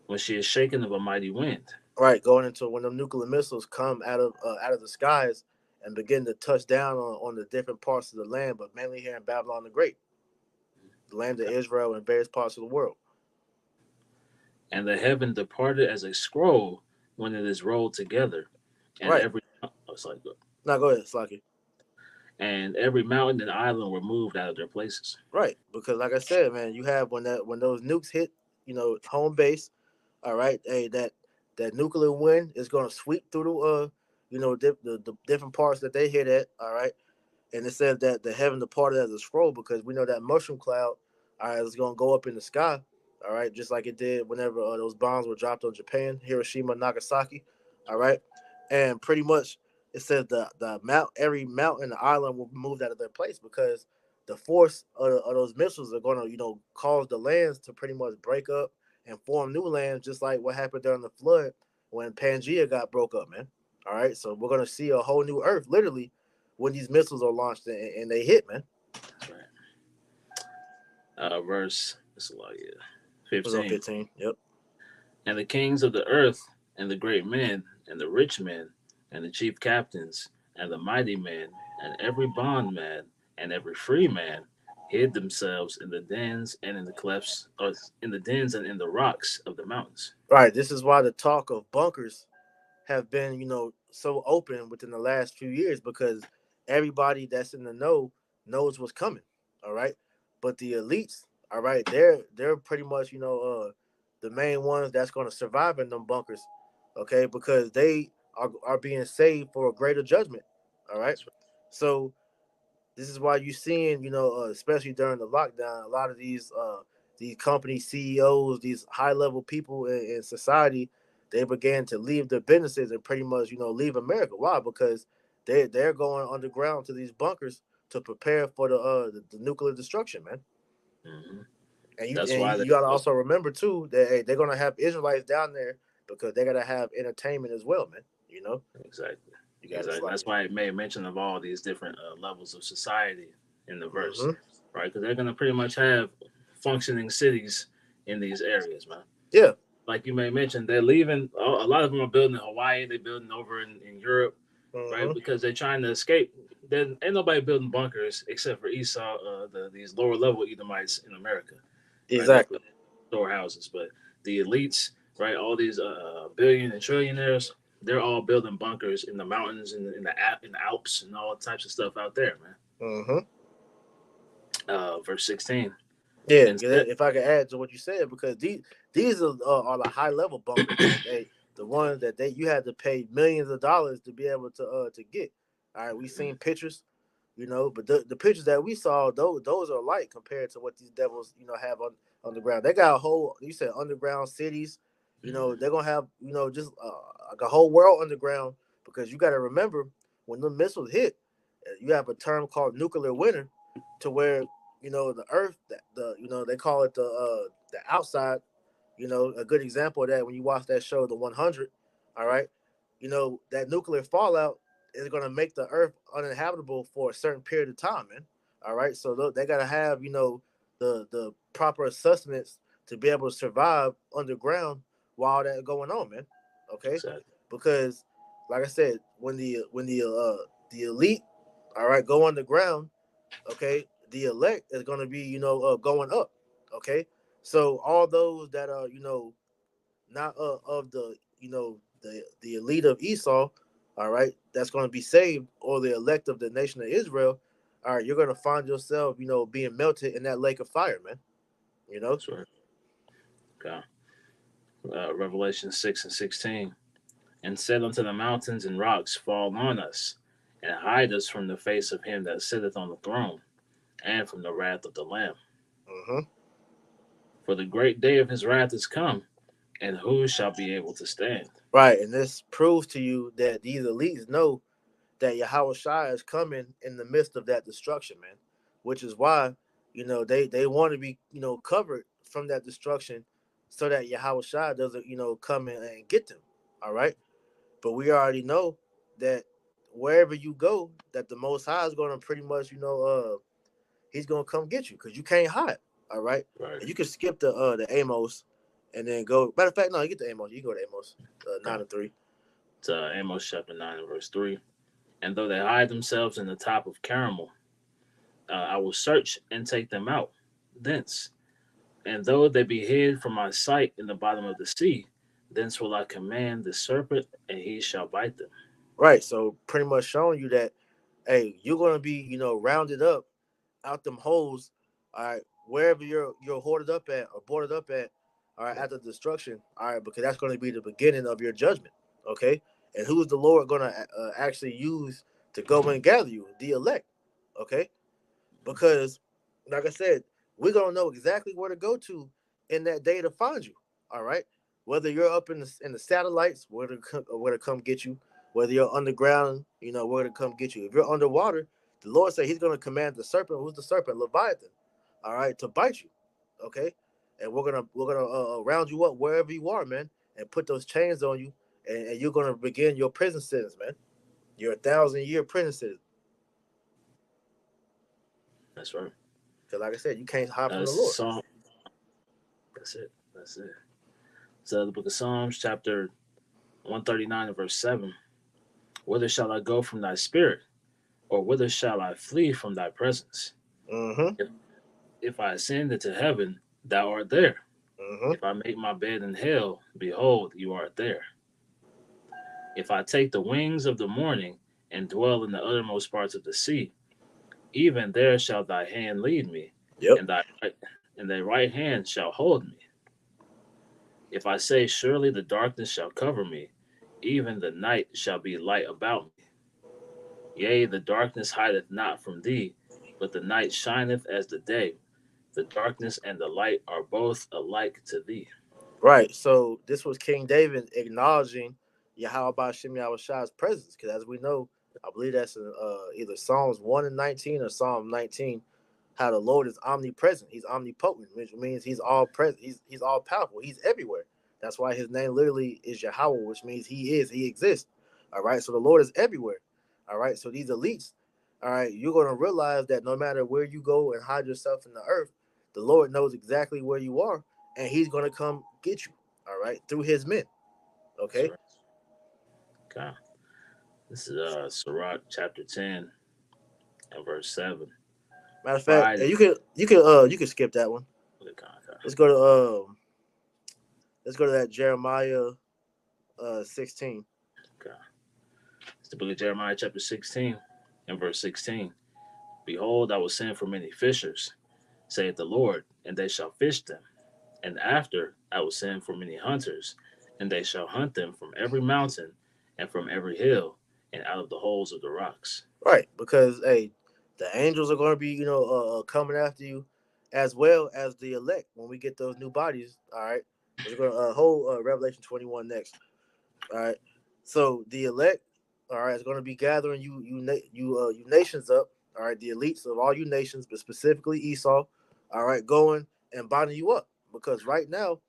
when she is shaken of a mighty wind. All right, going into when the nuclear missiles come out of the skies and begin to touch down on the different parts of the land, but mainly here in Babylon the Great, the land of Israel and various parts of the world. And the heaven departed as a scroll when it is rolled together, and Right. every oh, sorry, Now go ahead, Slocky. and every mountain and island were moved out of their places. Right, because like I said, man, you have when those nukes hit, home base. All right, hey, that nuclear wind is going to sweep through the different parts that they hit at. All right, and it says that the heaven departed as a scroll because we know that mushroom cloud, all right, is going to go up in the sky. All right, just like it did whenever those bombs were dropped on Japan, Hiroshima, Nagasaki. All right, and pretty much it says every mountain and island will be moved out of their place because the force of those missiles are going to cause the lands to pretty much break up and form new lands, just like what happened during the flood when Pangea got broke up, man. All right, so we're going to see a whole new Earth, literally, when these missiles are launched and they hit, man. That's right. Verse it's a lot, yeah. It was on 15. 15. Yep. And the kings of the earth, and the great men, and the rich men, and the chief captains, and the mighty men, and every bondman, and every free man, hid themselves in the dens and in the clefts, or in the dens and in the rocks of the mountains. Right. This is why the talk of bunkers have been, so open within the last few years because everybody that's in the know knows what's coming. All right. But the elites, all right, they're pretty much, the main ones that's going to survive in them bunkers. Okay, because they are being saved for a greater judgment. All right. That's right. So this is why you're seeing, especially during the lockdown, a lot of these company CEOs, these high level people in society, they began to leave their businesses and pretty much, leave America. Why? Because they're going underground to these bunkers to prepare for the nuclear destruction, man. Hmm. And you That's and why you, they. you got to Oh, also remember too that hey, they're gonna have Israelites down there because they gotta have entertainment as well, man. Exactly. You gotta Exactly. slide That's why it made mention of all these different levels of society in the it. verse, right? Because they're gonna pretty much have functioning cities in these areas, man. Yeah. Like you may mention, they're leaving. A lot of them are building in Hawaii. They're building over in Europe, right? Mm-hmm. Because they're trying to escape. Then ain't nobody building bunkers except for Esau, these lower level Edomites in America, right? They Exactly. build storehouses, but the elites, right? All these billion and trillionaires, they're all building bunkers in the mountains and in the Alps and all types of stuff out there, man. Mm-hmm. Verse 16. Yeah, Instead, if I could add to what you said, because these are the high level bunkers, man. The ones that you had to pay millions of dollars to be able to get. All right, we seen pictures, but the pictures that we saw, those are light compared to what these devils, have on the ground. They got a whole, you said underground cities, they're gonna have, just like a whole world underground, because you got to remember when the missiles hit, you have a term called nuclear winter, to where the earth, they call it the outside. A good example of that, when you watch that show, the 100. All right, that nuclear fallout is going to make the earth uninhabitable for a certain period of time, man. All right, so they got to have the proper sustenance to be able to survive underground while that going on, man. Okay, exactly. because like I said, when the elite, all right, go underground, okay, the elect is going to be going up, okay. So all those that are not of the elite of Esau, all right, that's going to be saved, or the elect of the nation of Israel, all right, you're going to find yourself being melted in that lake of fire, man. That's right. Okay. Revelation 6 and 16. And said unto the mountains and rocks, fall on us, and hide us from the face of him that sitteth on the throne, and from the wrath of the Lamb. Mm-hmm. For the great day of his wrath is come, and who shall be able to stand? Right, and this proves to you that these elites know that Yahweh Shai is coming in the midst of that destruction, man. Which is why, they want to be, covered from that destruction, so that Yahweh Shai doesn't, come in and get them. All right. But we already know that wherever you go, that the Most High is going to pretty much, he's going to come get you, because you can't hide. All right. Right. And you can skip the Amos and then go. Matter of fact, no, you get the Amos. You go to Amos 9 and 3. It's Amos chapter 9 and verse 3. And though they hide themselves in the top of Carmel, I will search and take them out thence. And though they be hid from my sight in the bottom of the sea, thence will I command the serpent, and he shall bite them. Right. So pretty much showing you that, hey, you're gonna be, rounded up out them holes, all right, wherever you're hoarded up at or boarded up at, all right, after destruction, all right, because that's gonna be the beginning of your judgment. Okay. And who's the Lord gonna actually use to go and gather you? The elect. Okay. Because, like I said, we're gonna know exactly where to go to in that day to find you. All right, whether you're up in the satellites, where to come get you, whether you're underground, where to come get you. If you're underwater, the Lord said He's gonna command the serpent. Who's the serpent? Leviathan. All right, to bite you. Okay, and we're gonna round you up wherever you are, man, and put those chains on you, and you're gonna begin your prison sentence, man. You're 1,000-year prison sentence. That's right. Because, like I said, you can't hide from the Lord. Psalm. That's it. That's it. So the book of Psalms, chapter 139 and verse 7. Whither shall I go from thy spirit? Or whither shall I flee from thy presence? Mm-hmm. If I ascend into heaven, thou art there. Mm-hmm. If I make my bed in hell, behold, you art there. If I take the wings of the morning and dwell in the uttermost parts of the sea, even there shall thy hand lead me, Yep. and thy right hand shall hold me. If I say, surely the darkness shall cover me, even the night shall be light about me. Yea, the darkness hideth not from thee, but the night shineth as the day. The darkness and the light are both alike to thee. Right. So this was King David acknowledging Yahweh Bashem Yahushai's presence, because as we know, I believe that's in either Psalms 1 and 19 or Psalm 19, how the Lord is omnipresent. He's omnipotent, which means he's all present. He's all powerful. He's everywhere. That's why his name literally is Yahweh, which means he exists. All right. So the Lord is everywhere. All right. So these elites, all right, you're going to realize that no matter where you go and hide yourself in the earth, the Lord knows exactly where you are, and he's going to come get you. All right. Through his men. That's Okay. right. Okay. This is Sirach chapter 10 and verse 7. Matter of fact, Pride. you can skip that one. Okay, okay. Let's go to that Jeremiah 16. Okay. It's the book of Jeremiah chapter 16 and verse 16. Behold, I will send for many fishers, saith the Lord, and they shall fish them. And after I will send for many hunters, and they shall hunt them from every mountain and from every hill and out of the holes of the rocks. Right, because hey, the angels are going to be coming after you, as well as the elect when we get those new bodies. All right, we're going to hold Revelation 21 next. All right, so the elect, all right, is going to be gathering you nations up. All right, the elites of all you nations, but specifically Esau. All right, going and binding you up because right now,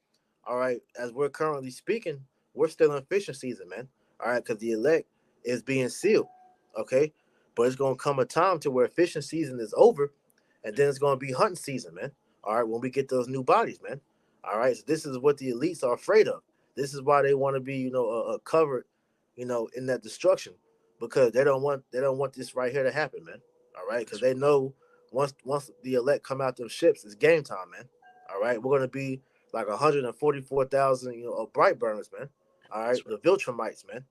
all right, as we're currently speaking, we're still in fishing season, man. All right, because the elect is being sealed. Okay, but it's gonna come a time to where fishing season is over, and then it's gonna be hunting season, man. All right, when we get those new bodies, man. All right, so this is what the elites are afraid of. This is why they want to be, covered, in that destruction, because they don't want this right here to happen, man. All right, because they know once the elect come out them ships, it's game time, man. All right, we're gonna be like 144,000, of bright burners, man. All right, That's right. the Viltrumites, man.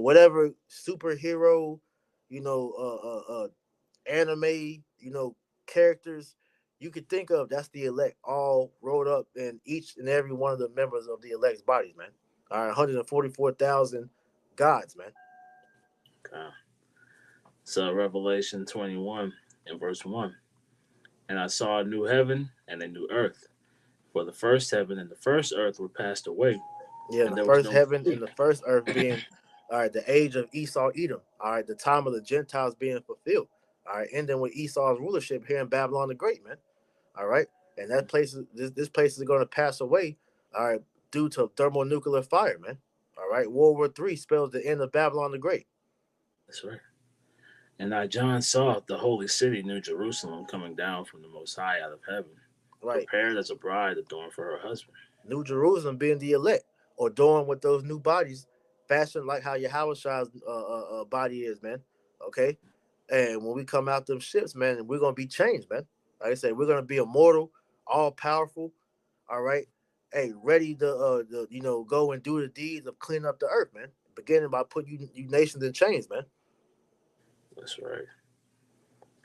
Whatever superhero, anime, characters you could think of, that's the elect all rolled up in each and every one of the members of the elect's bodies, man. All right, 144,000 gods, man. Okay. So Revelation 21 and verse 1. And I saw a new heaven and a new earth. For the first heaven and the first earth were passed away, Yeah, and the there was first no heaven sea. and the first earth being, all right, the age of Esau, Edom. All right, the time of the Gentiles being fulfilled. All right, ending with Esau's rulership here in Babylon the Great, man. All right, and that place, this place is going to pass away. All right, due to thermonuclear fire, man. All right, World War III spells the end of Babylon the Great. That's right. And I, John, saw the holy city, New Jerusalem, coming down from the Most High out of heaven, Right, prepared as a bride adorned for her husband. New Jerusalem being the elect, or adorned with those new bodies, fashioned like how Yahweh Shah's body is, man. Okay, and when we come out them ships, man, we're gonna be changed, man. Like I said, we're gonna be immortal, all powerful. All right, hey, ready to go and do the deeds of cleaning up the earth, man. Beginning by putting you nations in chains, man. That's right.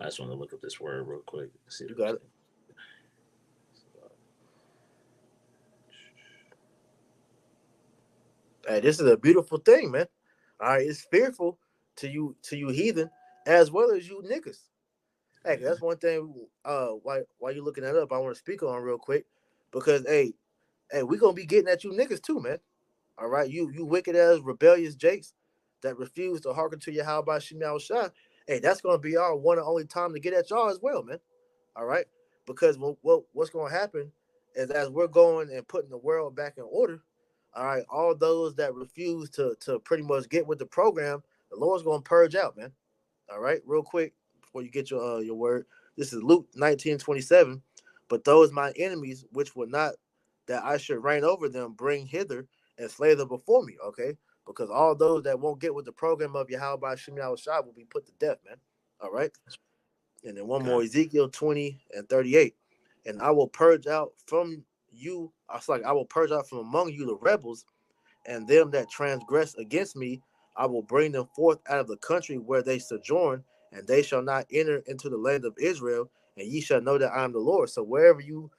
I just want to look up this word real quick. See You if got it. Hey, this is a beautiful thing, man. All right, it's fearful to you heathen, as well as you niggas. Hey, that's one thing. While you looking that up, I want to speak on real quick because hey, we gonna be getting at you niggas too, man. All right, you wicked ass rebellious jakes that refuse to hearken to your how about Shemal Shah. Hey, that's gonna be our one and only time to get at y'all as well, man. All right, because what's gonna happen is as we're going and putting the world back in order. All right, all those that refuse to pretty much get with the program, the Lord's gonna purge out, man. All right, real quick before you get your word. This is Luke 19:27. But those my enemies, which will not that I should reign over them, bring hither and slay them before me. Okay, because all those that won't get with the program of Yahweh by Shem Shah will be put to death, man. All right, and then one Okay. more Ezekiel 20:38. And I will purge out from you. I was like, I will purge out from among you the rebels and them that transgress against me, I will bring them forth out of the country where they sojourn, and they shall not enter into the land of Israel, and ye shall know that I am the Lord. So wherever you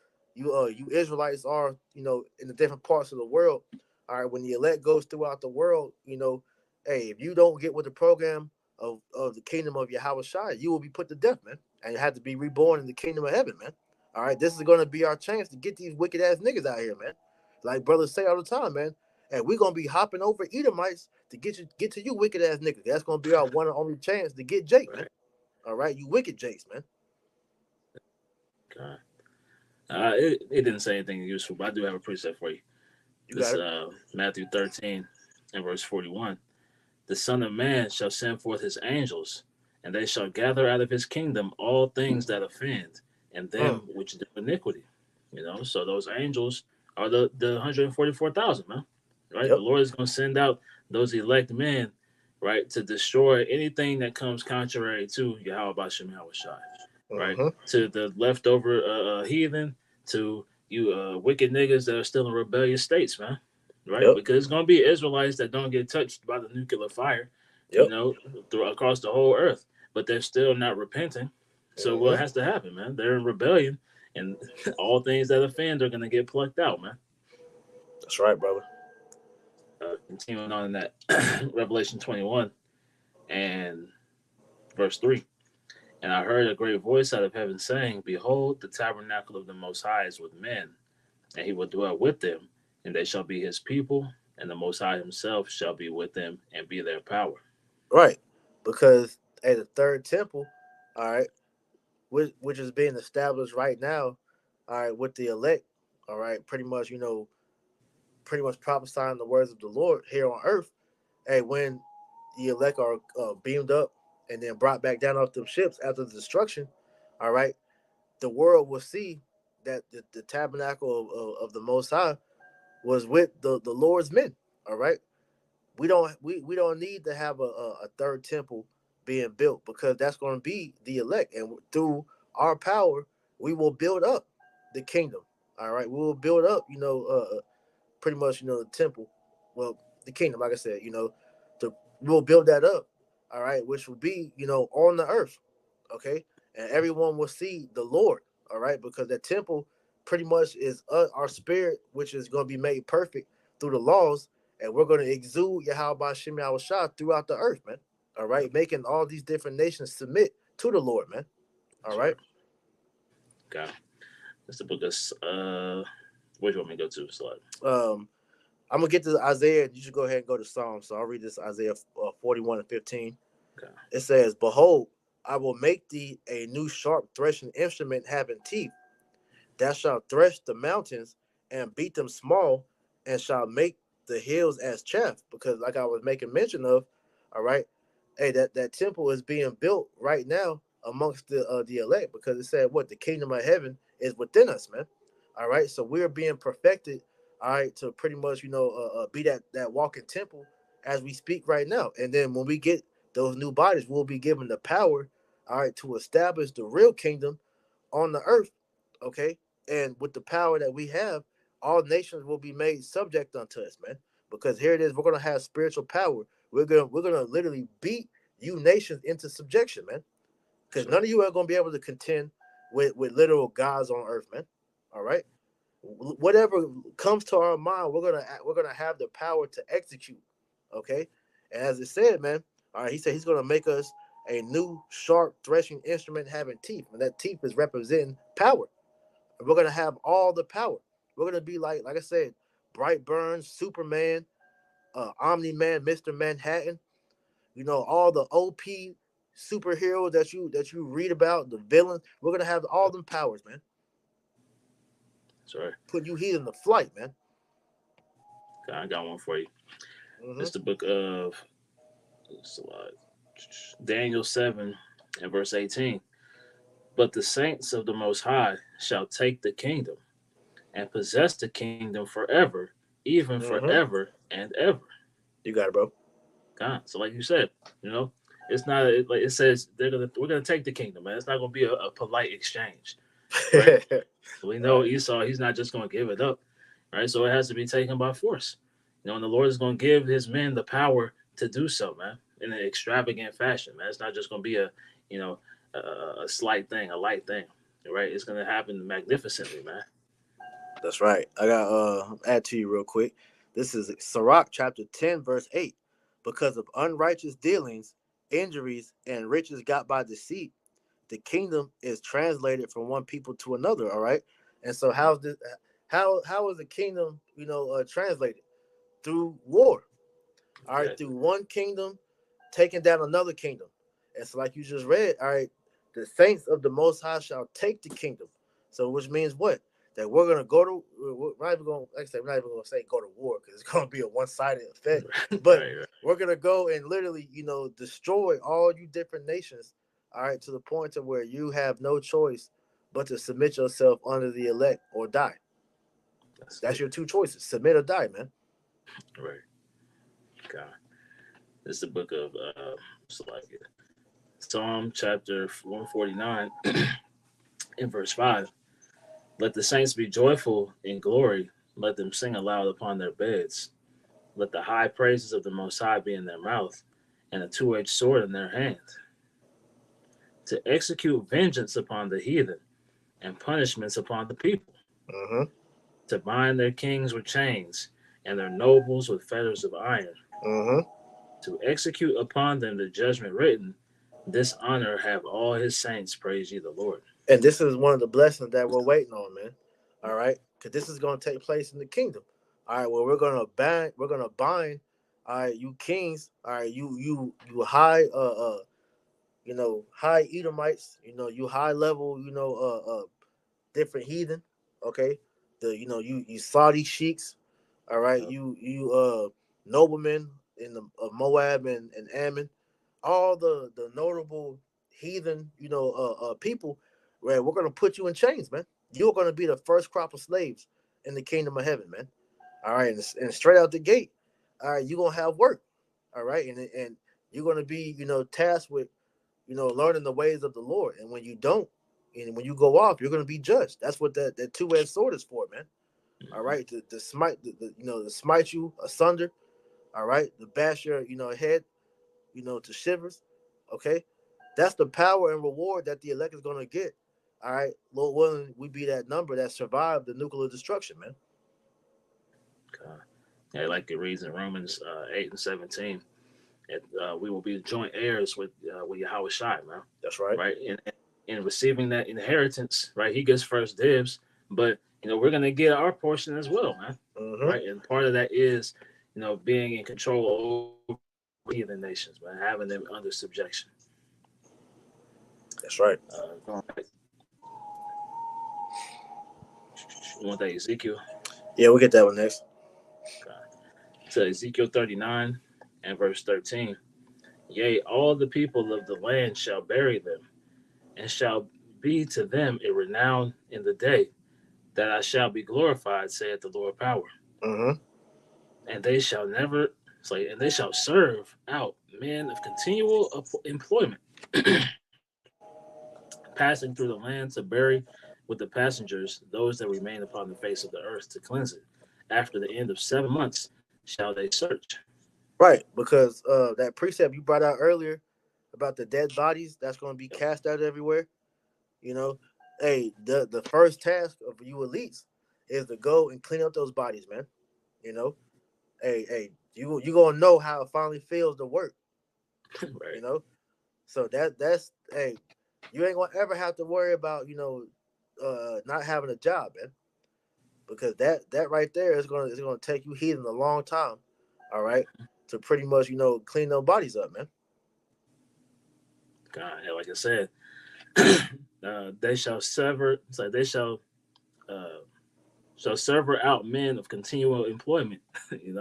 Israelites are, in the different parts of the world, all right, when the elect goes throughout the world, hey, if you don't get with the program of the kingdom of Yahweh Shai, you will be put to death, man. And you have to be reborn in the kingdom of heaven, man. All right, this is gonna be our chance to get these wicked ass niggas out here, man. Like brothers say all the time, man. And we're gonna be hopping over Edomites to get to you wicked ass niggas. That's gonna be our one and only chance to get Jake, man. Right. All right, you wicked Jakes, man. Okay. It didn't say anything useful, but I do have a precept for you. You This got it. Matthew 13 and verse 41. The Son of Man shall send forth his angels, and they shall gather out of his kingdom all things that offend, and Mm. them which do iniquity. So those angels are the 144,000, man. Right? The Yep. Lord is going to send out those elect men, right, to destroy anything that comes contrary to Yahweh Bashem Shai, right? Mm-hmm. To the leftover heathen, to you wicked niggas that are still in rebellious states, man. Right? Yep. Because it's going to be Israelites that don't get touched by the nuclear fire, Yep. through across the whole earth, but they're still not repenting. So what Mm-hmm. has to happen, man? They're in rebellion, and all things that offend are going to get plucked out, man. That's right, brother. Continuing on in that Revelation 21 and verse 3. And I heard a great voice out of heaven saying, Behold, the tabernacle of the Most High is with men, and he will dwell with them, and they shall be his people, and the Most High himself shall be with them and be their power. Right. Because at the third temple, all right, which is being established right now, all right, with the elect, all right, pretty much prophesying the words of the Lord here on earth. Hey, when the elect are beamed up and then brought back down off them ships after the destruction, all right, the world will see that the tabernacle of the Most High was with the Lord's men. All right, we don't need to have a third temple being built because that's going to be the elect, and through our power, we will build up the kingdom. All right, we will build up, pretty much, the temple, well, the kingdom, like I said, we'll build that up. All right, which will be, on the earth. Okay, and everyone will see the Lord. All right, because the temple pretty much is our spirit, which is going to be made perfect through the laws, and we're going to exude Yahweh Shem Shah throughout the earth, man. All right, making all these different nations submit to the Lord, man. All Sure. right. Okay. That's the book of where do you want me to go to, Slide? I'm gonna get to Isaiah. You should go ahead and go to Psalms. So I'll read this Isaiah 41 and 15. Okay. It says, "Behold, I will make thee a new sharp threshing instrument having teeth. Thou shalt thresh the mountains and beat them small, and shall make the hills as chaff." Because, like I was making mention of, all right, hey, that temple is being built right now amongst the elect, because it said what the kingdom of heaven is within us, man. All right, so we're being perfected, all right, to pretty much be that walking temple as we speak right now. And then when we get those new bodies, we'll be given the power, all right, to establish the real kingdom on the earth. Okay, and with the power that we have, all nations will be made subject unto us, man. Because here it is, we're gonna have spiritual power. We're gonna literally beat you nations into subjection, man. Because Sure. none of you are gonna be able to contend with literal gods on earth, man. All right. Whatever comes to our mind, we're gonna have the power to execute. Okay. And as it said, man, all right, he said he's gonna make us a new sharp threshing instrument having teeth, and that teeth is representing power. And we're gonna have all the power. We're gonna be like I said, Brightburn, Superman, Omni Man, Mr. Manhattan. All the OP superheroes that you read about, the villains. We're gonna have all them powers, man. Sorry. Put you heat in the flight, man. Okay, I got one for you. Mm-hmm. It's the book of Slide. Daniel 7 and verse 18. But the saints of the Most High shall take the kingdom and possess the kingdom forever, even Mm-hmm. forever and ever. You got it, bro. God. So, like you said, it's not like it says we're gonna take the kingdom, man. It's not gonna be a polite exchange, right? We know Right. Esau, he's not just gonna give it up, right? So it has to be taken by force, and the Lord is gonna give His men the power to do so, man, in an extravagant fashion, man. It's not just gonna be you know, a slight thing, a light thing, right? It's gonna happen magnificently, man. That's right. I got add to you real quick. This is Sirach chapter 10, verse 8. Because of unrighteous dealings, injuries, and riches got by deceit, the kingdom is translated from one people to another. All right. And so how's this how is the kingdom, translated? Through war. All right, through Exactly. one kingdom taking down another kingdom. And so, like you just read, all right, the saints of the Most High shall take the kingdom. So, which means what? that we're gonna go to. We're not even going. Like I said, we're not even going to say go to war because it's going to be a one-sided effect. But Right. we're gonna go and literally, destroy all you different nations. All right, to the point to where you have no choice but to submit yourself under the elect or die. That's your two choices: submit or die, man. Right. God. This is the book of Psalm chapter 149 in verse 5. Let the saints be joyful in glory. Let them sing aloud upon their beds. Let the high praises of the Most High be in their mouth, and a two-edged sword in their hand, to execute vengeance upon the heathen and punishments upon the people, Mm-hmm. to bind their kings with chains and their nobles with fetters of iron, Mm-hmm. to execute upon them the judgment written. This honor have all his saints, praise ye the Lord. And this is one of the blessings that we're waiting on, man. All right, because this is going to take place in the kingdom. All right, well, we're gonna bind. All right, you kings. All right, you high high Edomites. You high level. Different heathen. Okay, you Saudi sheiks. All right, you noblemen in the of Moab and Ammon, all the notable heathen people, where we're gonna put you in chains, man. You're gonna be the first crop of slaves in the kingdom of heaven, man. All right, and straight out the gate, all right, you're gonna have work, all right, and you're gonna be tasked with learning the ways of the Lord, and when you don't, and when you go off, you're gonna be judged. That's what that two-edged sword is for, man. All right, to smite to smite you asunder. All right, to bash your head to shivers. Okay, that's the power and reward that the elect is gonna get. All right, Lord willing, we be that number that survived the nuclear destruction, man. Yeah, like it reads in Romans 8 and 17. We will be joint heirs with Yahweh Shai, man. That's right. Right, in receiving that inheritance, right? He gets first dibs, but we're gonna get our portion as well, man. Mm-hmm. Right, and part of that is being in control over heathen nations, man, having them under subjection. That's right. You want that Ezekiel? Yeah, we'll get that one next. To Ezekiel 39 and verse 13. Yea, all the people of the land shall bury them, and shall be to them a renown in the day that I shall be glorified, saith the Lord power. Mm-hmm. And they shall never and they shall serve out men of continual employment, passing through the land to bury with the passengers those that remain upon the face of the earth to cleanse it. After the end of 7 months shall they search. Right, because that precept you brought out earlier about the dead bodies that's going to be cast out everywhere. Hey, the first task of you elites is to go and clean up those bodies, man. Hey, you gonna know how it finally feels to work. Right. So that's hey, you ain't gonna ever have to worry about not having a job, man, because that right there is gonna take you healing a long time, all right, to pretty much clean those bodies up, man. God, like I said, they shall sever. It's like they shall sever out men of continual employment. It's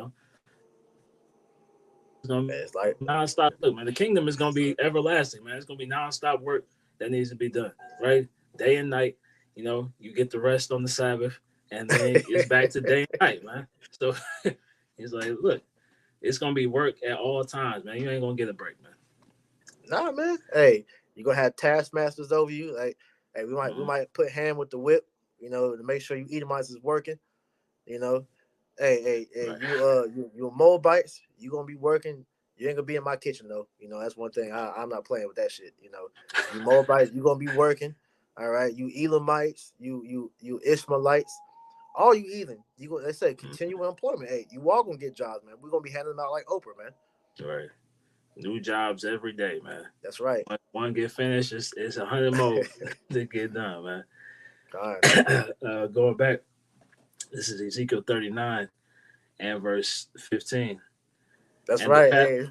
gonna It's like nonstop. Look, man, the kingdom is gonna be everlasting, man. It's gonna be nonstop work that needs to be done, right? Day and night. You get the rest on the Sabbath, and then it's back to day and night, man. So he's like, look, it's gonna be work at all times, man. You ain't gonna get a break, man. Nah, man. Hey, you're gonna have taskmasters over you. Like, hey, we might put hand with the whip, to make sure you Edomites is working. Hey, Right. you Moabites, you gonna be working. You ain't gonna be in my kitchen though. That's one thing. I'm not playing with that shit. You Moabites, you gonna be working. All right, you Elamites, you Ishmaelites, all you heathen. They say continual employment. Hey, you all gonna get jobs, man. We're gonna be handing them out like Oprah, man. Right. New jobs every day, man. That's right. One get finished, it's 100 more to get done, man. Going back, this is Ezekiel 39 and verse 15. That's right. Hey,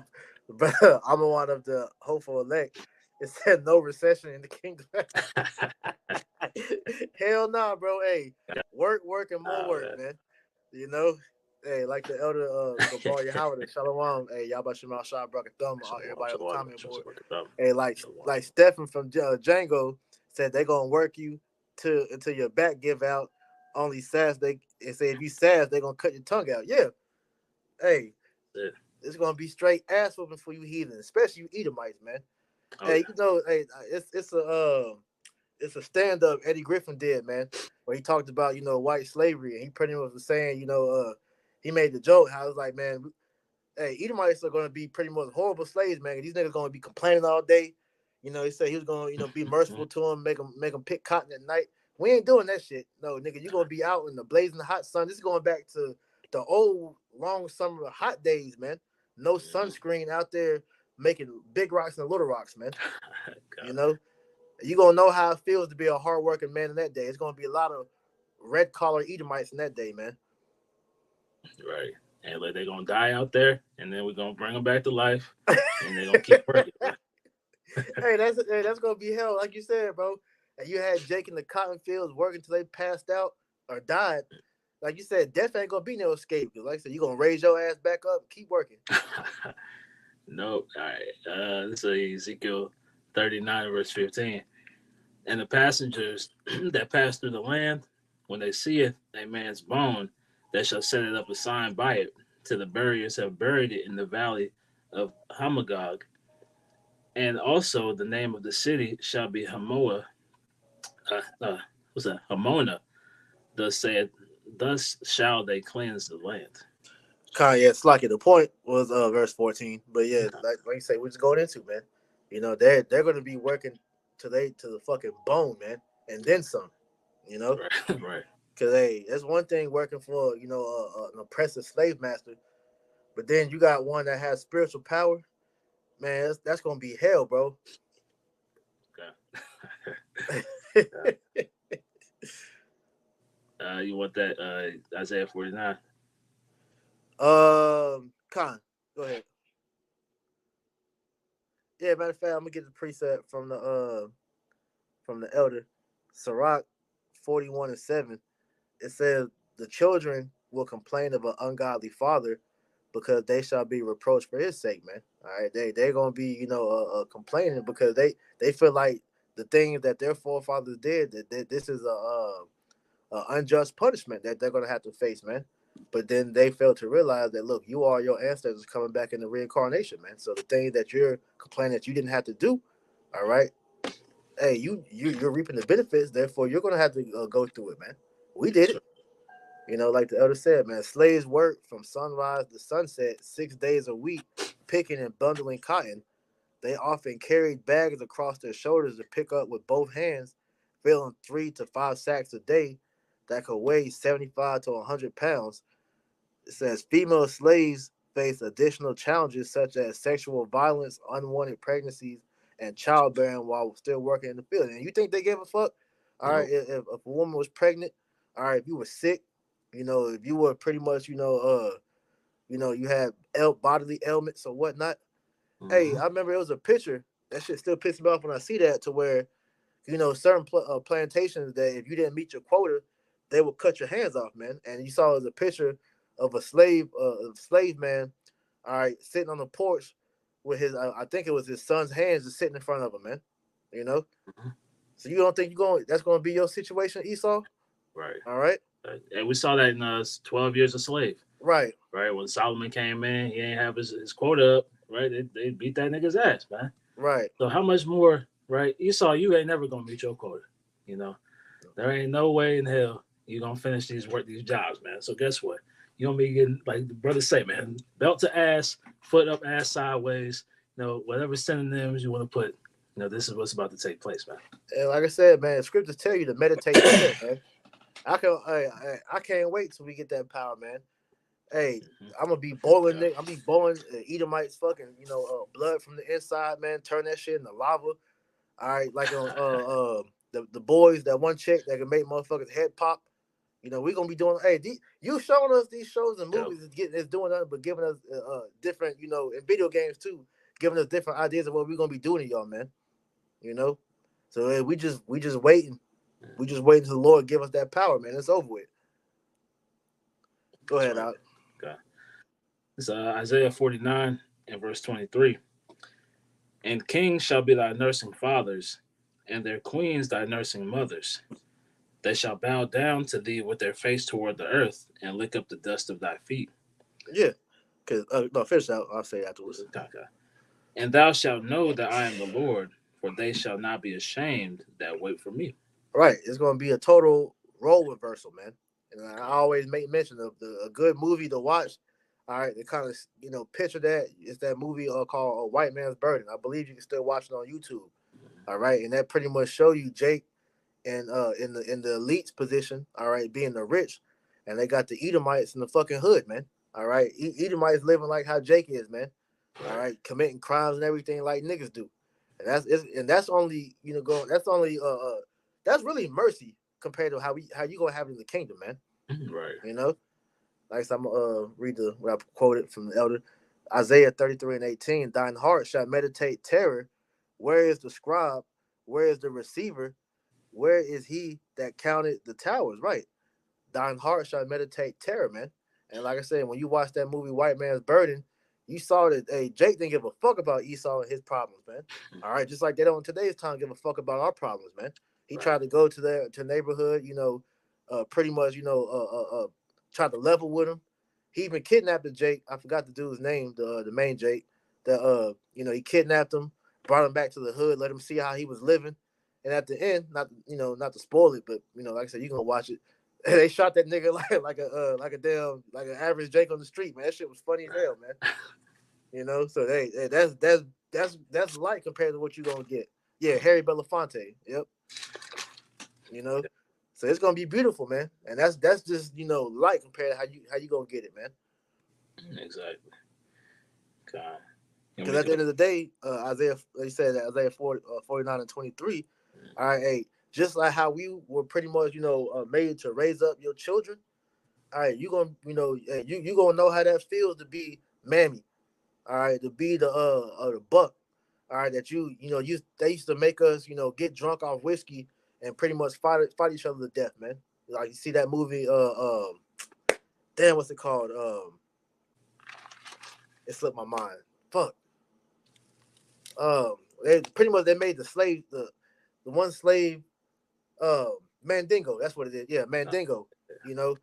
I'm one of the hopeful elect. It said no recession in the kingdom. Hell nah, bro. Hey, work, and more Oh, work, man. You know, hey, like the elder Gabar Howard and Shalom. Hey, y'all about Shemal Shah Bracket Thumb, everybody on the comment board. Hey, like Stephen from Django said, they gonna work you to until your back give out. Only sass they say if you sass, they gonna cut your tongue out. Yeah. Hey, it's gonna be straight ass whooping for you heathens, especially you Edomites, man. Hey, you know, hey, it's a stand up Eddie Griffin did, man, where he talked about, white slavery, and he pretty much was saying, he made the joke how it was like, man, hey, Edomites are gonna be pretty much horrible slaves, man. These niggas gonna be complaining all day. He said he was gonna, be merciful to them, make them pick cotton at night. We ain't doing that shit. No, nigga, you gonna be out in the blazing hot sun. This is going back to the old long summer hot days, man. No sunscreen out there making big rocks and little rocks, man. You gonna know how it feels to be a hardworking man in that day. It's gonna be a lot of red collar Edomites in that day, man. Right. And like they're gonna die out there, and then we're gonna bring them back to life, and they're gonna keep working. Hey, that's gonna be hell, like you said, bro. And you had Jake in the cotton fields working till they passed out or died. Like you said, death ain't gonna be no escape. Like I said, you gonna raise your ass back up and keep working. Nope. All right. This is Ezekiel 39, verse 15. And the passengers that pass through the land, when they seeth a man's bone, they shall set it up a sign by it, till the buriers have buried it in the valley of Hamagog. And also the name of the city shall be Hamoa. What's that? Hamona. Thus shall they cleanse the land. Yeah, it's like the point was verse 14. But yeah, like you say, we're just going into, man. They're gonna be working to the fucking bone, man, and then some. Right. Because hey, that's one thing working for an oppressive slave master, but then you got one that has spiritual power, man. That's gonna be hell, bro. Okay. You want that Isaiah 49? Con, go ahead. Yeah, matter of fact, I'm gonna get the precept from the elder, Sirach 41:7. It says the children will complain of an ungodly father because they shall be reproached for his sake, man. All right, they're gonna be complaining because they feel like the things that their forefathers did that this is a unjust punishment that they're gonna have to face, man. But then they fail to realize that look, you are your ancestors coming back in the reincarnation, man. So the thing that you're complaining that you didn't have to do, all right, hey, you're reaping the benefits. Therefore, you're gonna have to go through it, man. We did it. Like the elder said, man, slaves work from sunrise to sunset 6 days a week, picking and bundling cotton. They often carried bags across their shoulders to pick up with both hands, filling 3 to 5 sacks a day that could weigh 75 to 100 pounds. It says female slaves face additional challenges such as sexual violence, unwanted pregnancies, and childbearing while still working in the field. And you think they gave a fuck? All right, if a woman was pregnant, all right, if you were sick, if you were pretty much, you had bodily ailments or whatnot. Mm-hmm. Hey, I remember it was a picture. That shit still pisses me off when I see that, to where, certain plantations that if you didn't meet your quota, they would cut your hands off, man. And you saw it was a picture of a slave man, all right, sitting on the porch with his, I think it was his son's hands just sitting in front of him, man. Mm-hmm. So you don't think that's going to be your situation, Esau? Right. All right. And we saw that in 12 Years a Slave. Right. Right. When Solomon came in, he ain't have his quota up. Right. They beat that nigga's ass, man. Right. So how much more, right? Esau, you ain't never going to meet your quota. There ain't no way in hell you're going to finish these jobs, man. So guess what? You're going to be getting, like the brothers say, man, belt to ass, foot up, ass sideways, whatever synonyms you want to put, this is what's about to take place, man. And like I said, man, scriptures tell you to meditate prayer, man. I can't wait till we get that power, man. Hey, I'm gonna be boiling it. I'm gonna be boiling Edomites fucking, blood from the inside, man. Turn that shit into lava. All right, like on the boys, that one chick that can make motherfuckers head pop. We gonna be doing. Hey, you showing us these shows and movies is doing nothing but giving us different, in video games too, giving us different ideas of what we're gonna be doing to y'all, man. You know, so we just waiting. We just waiting till the Lord give us that power, man. It's over with. Go That's ahead, right. out. Okay. It's Isaiah 49 and verse 23. And kings shall be thy nursing fathers, and their queens thy nursing mothers. They shall bow down to thee with their face toward the earth, and lick up the dust of thy feet. Yeah, because no, finish out. I'll say afterwards. Okay. And thou shalt know that I am the Lord, for they shall not be ashamed that wait for me. Right, it's gonna be a total role reversal, man. And I always make mention of a good movie to watch. All right, to kind of picture that it's that movie called A White Man's Burden. I believe you can still watch it on YouTube. All right, and that pretty much show you Jake and in the elite's position. All right, being the rich, and they got the Edomites in the fucking hood, man. All right, Edomites living like how Jake is, man. All right, committing crimes and everything like niggas do, and that's only going. That's only that's really mercy compared to how you gonna have it in the kingdom, man. Right. You know, like I'm read what I quoted from the elder Isaiah 33 and 18. Thine heart shall meditate terror. Where is the scribe? Where is the receiver? Where is he that counted the towers? Right. Thine heart shall meditate terror, man. And like I said, when you watch that movie White Man's Burden, you saw that Jake didn't give a fuck about Esau and his problems, man. All right, just like they don't in today's time give a fuck about our problems, man. He tried to go to their neighborhood, pretty much, tried to level with him. He even kidnapped the Jake. I forgot the dude's name, the main Jake. That he kidnapped him, brought him back to the hood, let him see how he was living. And at the end, not to spoil it, but like I said, you gonna watch it. They shot that nigga like a damn like an average Jake on the street, man. That shit was funny as hell, man. So that's light compared to what you gonna get. Yeah, Harry Belafonte. Yep. You know, so it's gonna be beautiful, man. And that's just light compared to how you gonna get it, man. Exactly. God. Because at the end of the day, Isaiah, they said that Isaiah 49 and 23. All right, hey, just like how we were pretty much made to raise up your children. All right, you gonna you gonna know how that feels to be mammy. All right, to be the buck. All right, that they used to make us get drunk off whiskey and pretty much fight each other to death, man. Like you see that movie, damn, what's it called? It slipped my mind. Fuck. They pretty much they made the one slave, Mandingo. That's what it is. Yeah, Mandingo. You know,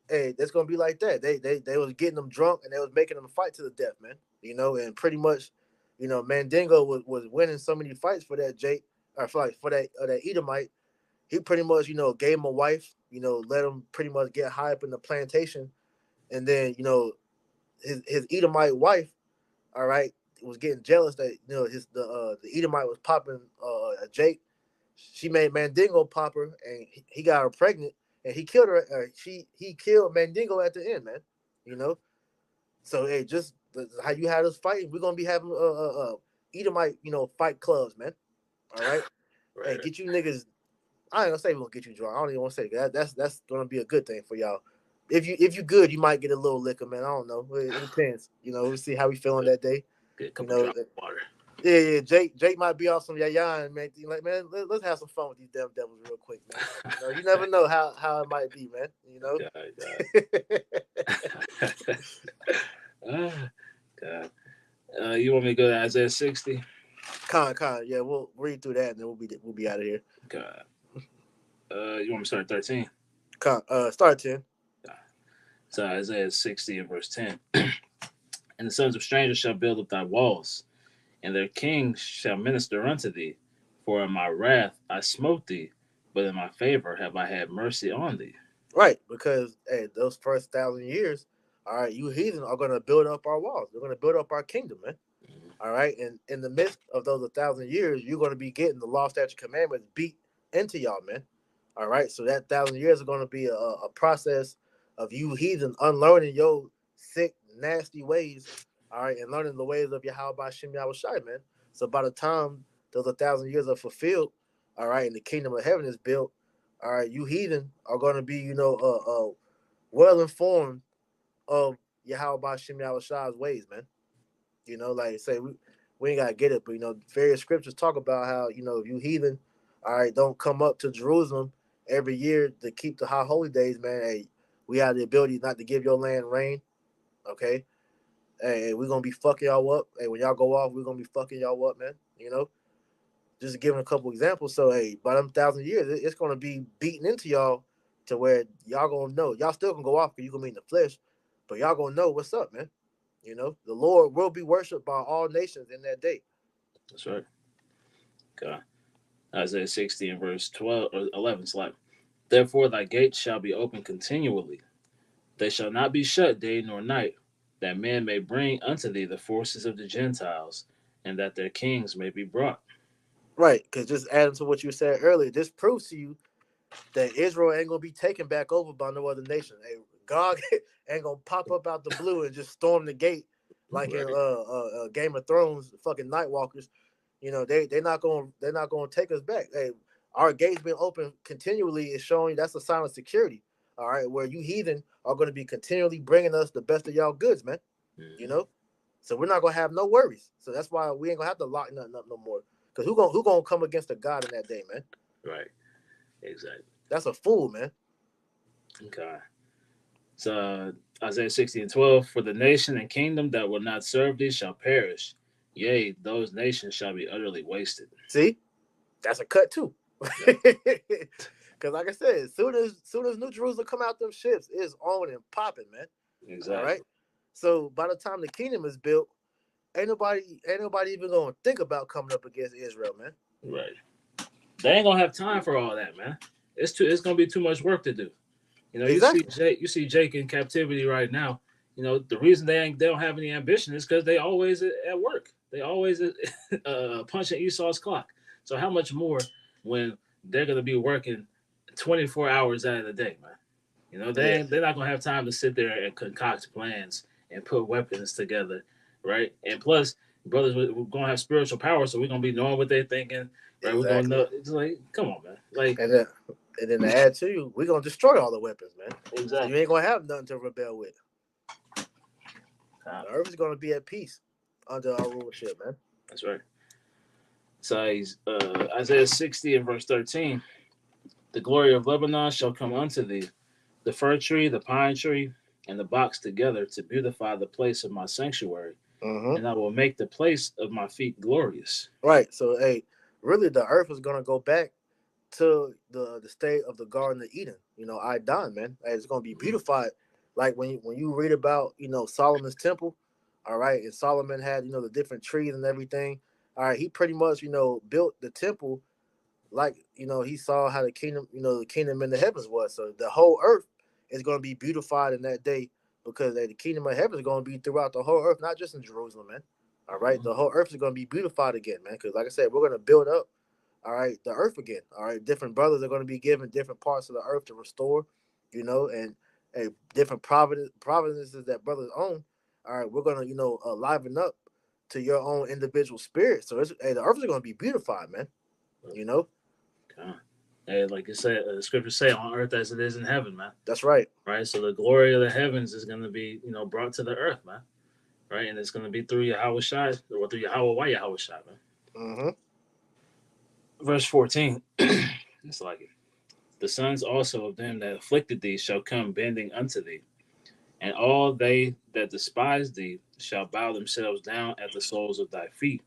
hey, that's gonna be like that. They was getting them drunk and they was making them fight to the death, man. And pretty much, Mandingo was winning so many fights for that Jake, or for that Edomite. He pretty much, gave him a wife. Let him pretty much get high up in the plantation, and then his Edomite wife, all right, was getting jealous that the Edomite was popping Jake. She made Mandingo pop her, and he got her pregnant, and he killed her. He killed Mandingo at the end, man. You know, so hey, just how you had us fighting, we're gonna be having Edomite, fight clubs, man. All right, Right. hey, get you niggas. I ain't gonna say we're gonna get you drunk. I don't even want to say that. That's gonna be a good thing for y'all. If you good, you might get a little liquor, man. I don't know. It depends. We'll see how we feeling that day. Get a couple drops of water. Yeah. Jake might be off some yaya, man. Like, man, let's have some fun with these damn devils real quick, man. You never know how it might be, man. God. You want me to go to Isaiah 60? Con, yeah, we'll read through that and then we'll be out of here. God. You want me to start at 13? Start 10. So Isaiah 60 and verse 10. And the sons of strangers shall build up thy walls, and their kings shall minister unto thee. For in my wrath I smote thee, but in my favor have I had mercy on thee. Right, because hey, those first 1,000 years, all right, you heathen are gonna build up our walls. They're gonna build up our kingdom, man. Mm-hmm. All right, and in the midst of those 1,000 years, you're gonna be getting the law, statute, commandments beat into y'all, man. All right, so that 1,000 years are gonna be a process of you heathen unlearning your sick, nasty ways, all right, and learning the ways of Yahweh Shem Yahushai, man. So by the time those 1,000 years are fulfilled, all right, and the kingdom of heaven is built, all right, you heathen are going to be, well informed of Yahweh Shem Yahushai's ways, man. Like say we ain't gotta get it, but various scriptures talk about how if you heathen, all right, don't come up to Jerusalem every year to keep the high holy days, man. Hey, we have the ability not to give your land rain, okay? Hey, we're gonna be fucking y'all up. Hey, when y'all go off, we're gonna be fucking y'all up, man. Just giving a couple examples. So hey, by them 1,000 years, it's gonna be beaten into y'all to where y'all gonna know. Y'all still gonna go off because you gonna be in the flesh, but y'all gonna know what's up, man. The Lord will be worshipped by all nations in that day. That's right. Okay. Isaiah 60 and verse 12 or 11. It's like, therefore thy gates shall be open continually. They shall not be shut day nor night, that men may bring unto thee the forces of the Gentiles, and that their kings may be brought. Right, because just adding to what you said earlier, this proves to you that Israel ain't gonna be taken back over by no other nation. Hey, God ain't gonna pop up out the blue and just storm the gate like Right. in Game of Thrones, fucking Night Walkers. They're not gonna take us back. Hey, our gates being open continually is showing that's a sign of security. All right, where you heathen are going to be continually bringing us the best of y'all goods, man. Mm-hmm. So we're not gonna have no worries. So that's why we ain't gonna have to lock nothing up no more. Because who gonna come against the God in that day, man? Right. Exactly. That's a fool, man. Okay. So Isaiah 60 and 12, for the nation and kingdom that will not serve thee shall perish. Yea, those nations shall be utterly wasted. See, that's a cut too. Because like I said, as soon as New Jerusalem come out them ships, it's on and popping, man. Exactly. All right. So by the time the kingdom is built, ain't nobody even gonna think about coming up against Israel, man. Right. They ain't gonna have time for all that, man. It's gonna be too much work to do. Exactly. You see Jake in captivity right now. The reason they don't have any ambition is because they always at work. They always punching Esau's clock. So how much more when they're gonna be working 24 hours out of the day, man? They're not gonna have time to sit there and concoct plans and put weapons together, right? And plus, brothers, we're gonna have spiritual power, so we're gonna be knowing what they're thinking, right? Exactly. We're gonna know. It's like, come on, man. Like, and then to add to you, we're gonna destroy all the weapons, man. exactly. So you ain't gonna have nothing to rebel with. The earth is gonna be at peace under our rulership, man. That's right. So Isaiah 60 and verse 13, the glory of Lebanon shall come unto thee, the fir tree, the pine tree, and the box together to beautify the place of my sanctuary, and I will make the place of my feet glorious. Right. So hey, really the earth is gonna go back to the state of the Garden of Eden. Idon, man. Hey, it's gonna be beautified. Like when you read about Solomon's temple, all right, and Solomon had the different trees and everything. All right, he pretty much built the temple like he saw how the kingdom in the heavens was. So the whole earth is going to be beautified in that day because the kingdom of heaven is going to be throughout the whole earth, not just in Jerusalem, man. All right, the whole earth is going to be beautified again, man. Because like I said, we're going to build up, all right, the earth again. All right, different brothers are going to be given different parts of the earth to restore, and different providences that brothers own. All right, we're going to liven up to your own individual spirit. So the earth is going to be beautified, man. Hey, like you said, the scriptures say on earth as it is in heaven, man. That's right. Right. So the glory of the heavens is going to be, brought to the earth, man. Right, and it's going to be through Yahweh Shai or through Yahweh Shai, man. Verse 14, it's like it. The sons also of them that afflicted thee shall come bending unto thee, and all they that despise thee shall bow themselves down at the soles of thy feet,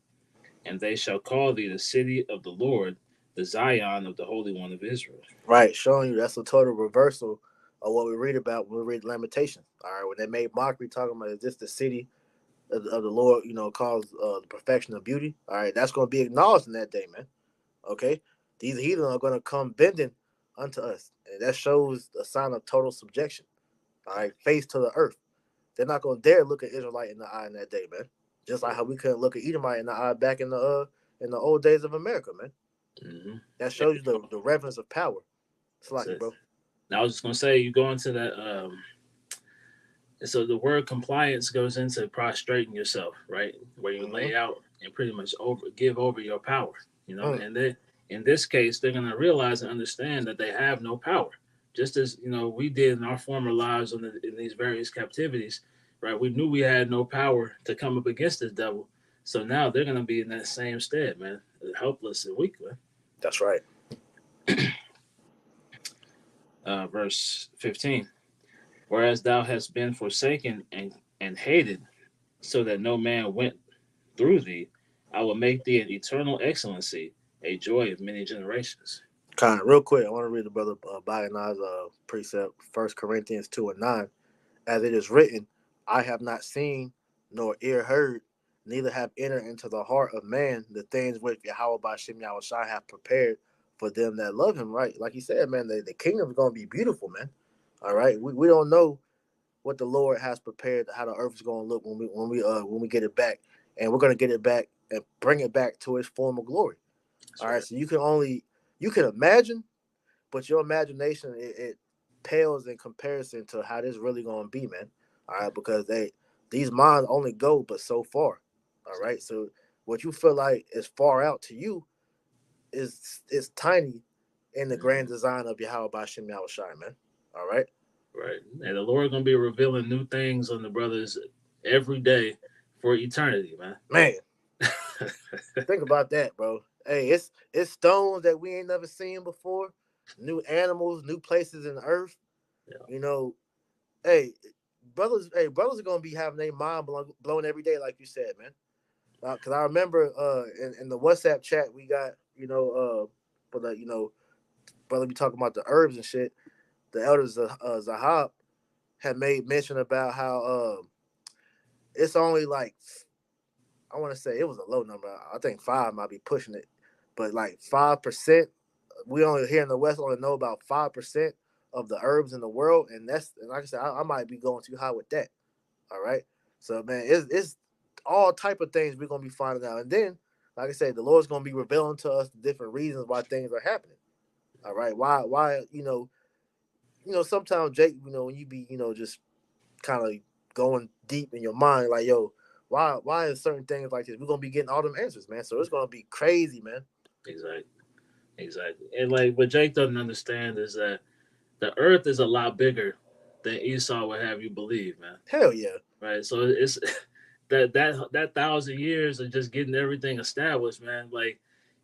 and they shall call thee the city of the Lord, the Zion of the Holy One of Israel. Right, showing you that's a total reversal of what we read about when we read Lamentations. All right, when they made mockery, talking about is this the city of the Lord, calls the perfection of beauty. All right, that's going to be acknowledged in that day, man. Okay, these heathen are going to come bending unto us, and that shows a sign of total subjection. All right, face to the earth. They're not going to dare look at Israelite in the eye in that day, man. Just like how we couldn't look at Edomite in the eye back in the old days of America, man. That shows you the reverence of power. It's like it, bro. Now I was just gonna say, you go into that. So the word compliance goes into prostrating yourself, right, where you lay out and pretty much give over your power, And they, in this case, they're gonna realize and understand that they have no power, just as we did in our former lives in these various captivities, right? We knew we had no power to come up against this devil, So now they're gonna be in that same stead, man, helpless and weak, man. That's right. Verse 15. Whereas thou hast been forsaken and hated, so that no man went through thee, I will make thee an eternal excellency, a joy of many generations. Kind of real quick, I want to read the brother Bayanaz precept, 1 Corinthians 2:9. As it is written, I have not seen nor ear heard, neither have entered into the heart of man the things which Yahweh Ba'Shem Yahushua have prepared for them that love him. Right, like you said, man, the kingdom is going to be beautiful, man. All right, we don't know what the Lord has prepared, how the earth is going to look when we get it back, and we're going to get it back and bring it back to its former glory. That's All right. right, so you can imagine, but your imagination it pales in comparison to how this really going to be, man. All right, because these minds only go but so far. All right, so what you feel like is far out to you is tiny in the grand design of Yahweh Ba'Shem Yahushua, man. All right. Right. And the Lord gonna be revealing new things on the brothers every day for eternity, man. Man, think about that, bro. Hey, it's stones that we ain't never seen before, new animals, new places in the earth. Yeah. You know, hey, brothers are gonna be having their mind blown every day, like you said, man. Because I remember in the WhatsApp chat we got, for the brother be talking about the herbs and shit. The elders Zahab had made mention about how it's only like, I want to say it was a low number. I think 5 might be pushing it, but like 5%. We only here in the West only know about 5% of the herbs in the world, and like I said, I might be going too high with that. All right, so man, it's all type of things we're gonna be finding out, and then, like I said, the Lord's gonna be revealing to us the different reasons why things are happening. All right, why sometimes Jake, when you be just kind of going deep in your mind, like, yo, why is certain things like this? We're gonna be getting all them answers, man. So it's gonna be crazy, man. Exactly. Exactly. And like what Jake doesn't understand is that the earth is a lot bigger than Esau would have you believe, man. Hell yeah. Right. So it's that 1,000 years of just getting everything established, man. Like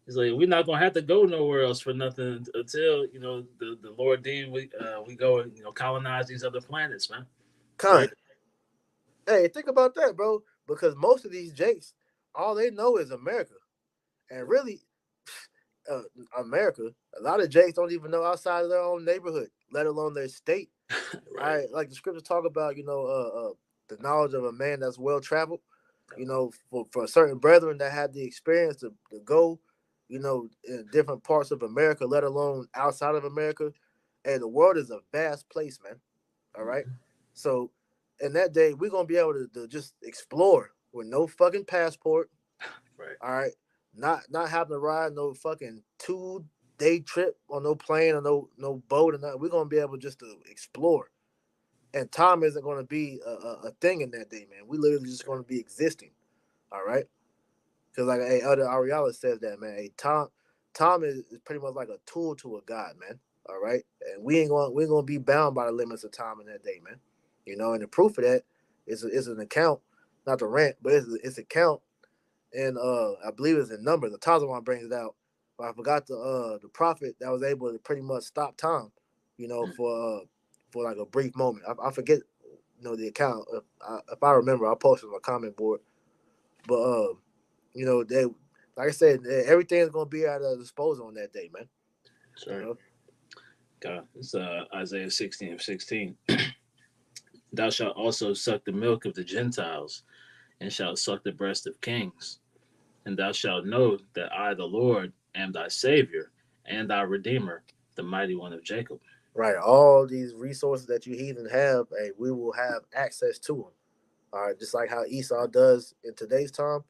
it's like we're not gonna have to go nowhere else for nothing until the Lord deem we go and colonize these other planets, man. Con. Right. Hey, think about that, bro. Because most of these Jakes, all they know is America, and really, uh, America. A lot of Jakes don't even know outside of their own neighborhood, let alone their state. All Right. right, like the scriptures talk about, the knowledge of a man that's well traveled. For certain brethren that had the experience to go, in different parts of America, let alone outside of America. And the world is a vast place, man. All right. So in that day, we're gonna be able to just explore with no fucking passport. Right. All right. Not having to ride no fucking 2-day trip on no plane or no boat or nothing. We're gonna be able just to explore. And time isn't gonna be a thing in that day, man. We literally just gonna be existing. All right. Because like Elder Ariala says that, man. Hey, time is pretty much like a tool to a god, man. All right. And we ain't gonna be bound by the limits of time in that day, man. And the proof of that is an account, not the rant, but it's a count. And I believe it's in Numbers. The Tazawam brings it out. But I forgot the prophet that was able to pretty much stop time, for like a brief moment. I forget, the account. If I remember, I'll post it on my comment board. But they, like I said, everything's gonna be at their disposal on that day, man. That's right. God, it's Isaiah 16:16. Thou shalt also suck the milk of the Gentiles, and shalt suck the breast of kings. And thou shalt know that I, the Lord, am thy Savior and thy Redeemer, the mighty one of Jacob. Right. All these resources that you heathen have, hey, we will have access to them. All right. Just like how Esau does in today's time,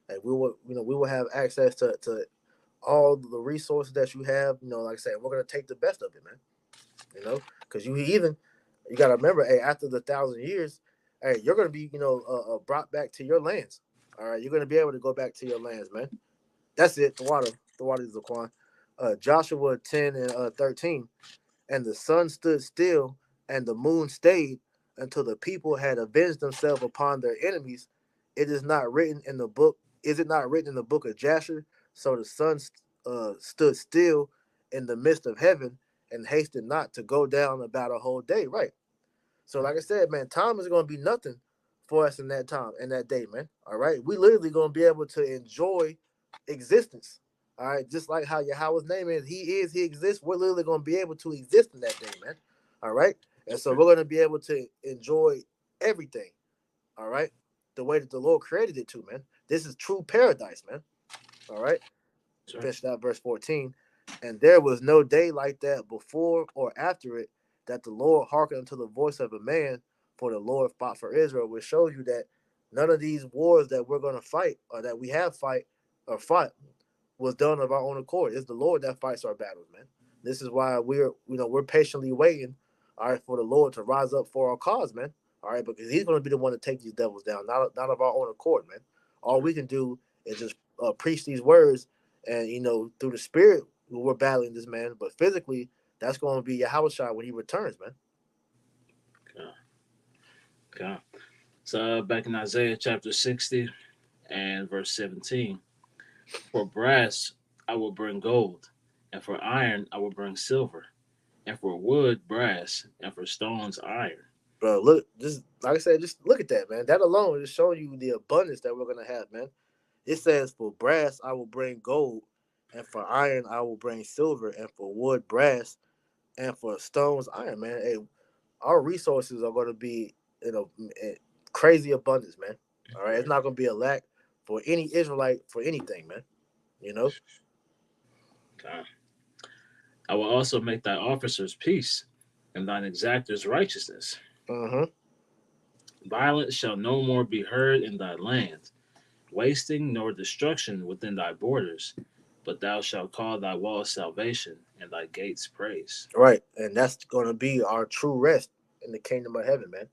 and we will have access to all the resources that you have. Like I said, we're gonna take the best of it, man. Because you gotta remember, hey, after the 1,000 years, hey, you're gonna be, brought back to your lands. All right, you're gonna be able to go back to your lands, man. That's it. The water is Zaquan. Joshua 10 and 13, and the sun stood still, and the moon stayed until the people had avenged themselves upon their enemies. It is not written in the book Is it not written in the book of Jasher? So the sun stood still in the midst of heaven and hasted not to go down about a whole day. Right. So, like I said, man, time is going to be nothing for us in that time, in that day, man. All right. We literally going to be able to enjoy existence. All right. Just like how Yahweh's name is, he exists. We're literally going to be able to exist in that day, man. All right. And so we're going to be able to enjoy everything. All right. The way that the Lord created it to, man. This is true paradise, man. All right. Finish out verse 14. And there was no day like that before or after it, that the Lord hearkened unto the voice of a man, for the Lord fought for Israel, which shows you that none of these wars that we're going to fight or that we have fought was done of our own accord. It's the Lord that fights our battles, man. This is why we're patiently waiting, all right, for the Lord to rise up for our cause, man. All right, because he's going to be the one to take these devils down, not of our own accord, man. All we can do is just preach these words, and through the Spirit we're battling this man, but physically that's going to be Yahushua when he returns, man. Okay. So back in Isaiah chapter 60 and verse 17, for brass I will bring gold, and for iron I will bring silver, and for wood brass, and for stones iron. Bro, look, just like I said, just look at that, man. That alone is showing you the abundance that we're gonna have, man. It says, for brass I will bring gold, and for iron I will bring silver, and for wood brass, and for stones iron, man. Hey, our resources are going to be in crazy abundance, man. All right, it's not going to be a lack for any Israelite for anything, man. Okay. I will also make thy officers peace, and thine exactors righteousness. Violence shall no more be heard in thy land, wasting nor destruction within thy borders, but thou shalt call thy walls salvation and thy gates praise. Right, and that's going to be our true rest in the kingdom of heaven, man.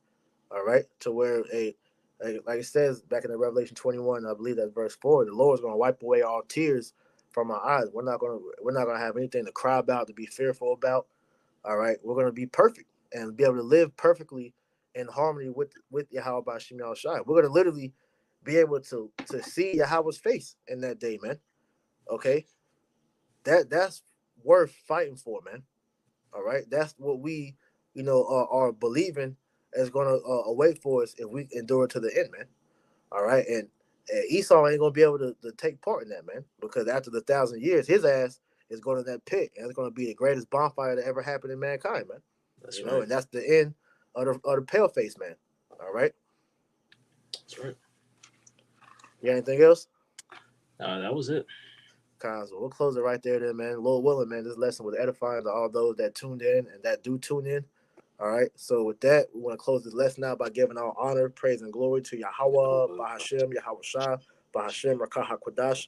All right, to where like it says back in the Revelation 21, I believe that's verse 4, the Lord's going to wipe away all tears from our eyes. We're not going to have anything to cry about, to be fearful about. All right, we're going to be perfect and be able to live perfectly in harmony with Yahweh Bashim Yahushai. We're going to literally be able to see Yahweh's face in that day, man. Okay, that's worth fighting for, man. All right, that's what we are believing is going to await for us if we endure to the end, man. All right, and Esau ain't going to be able to take part in that, man, because after the 1,000 years, his ass is going to that pit, and it's going to be the greatest bonfire that ever happened in mankind, man. That's right. And that's the end of the pale face, man. All right. That's right. You got anything else? That was it. So we'll close it right there, then, man. Lord willing, man, this lesson was edifying to all those that tuned in and that do tune in. All right. So with that, we want to close this lesson out by giving all honor, praise, and glory to Yahweh, Bahashem, Yahweh Shah, Bahashem, Rakah HaKodash.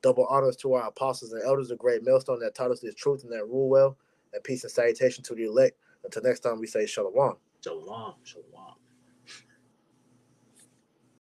Double honors to our apostles and elders, the great millstone that taught us this truth and that rule well. And peace and salutation to the elect. Until next time, we say shalom. Shalom. Shalom.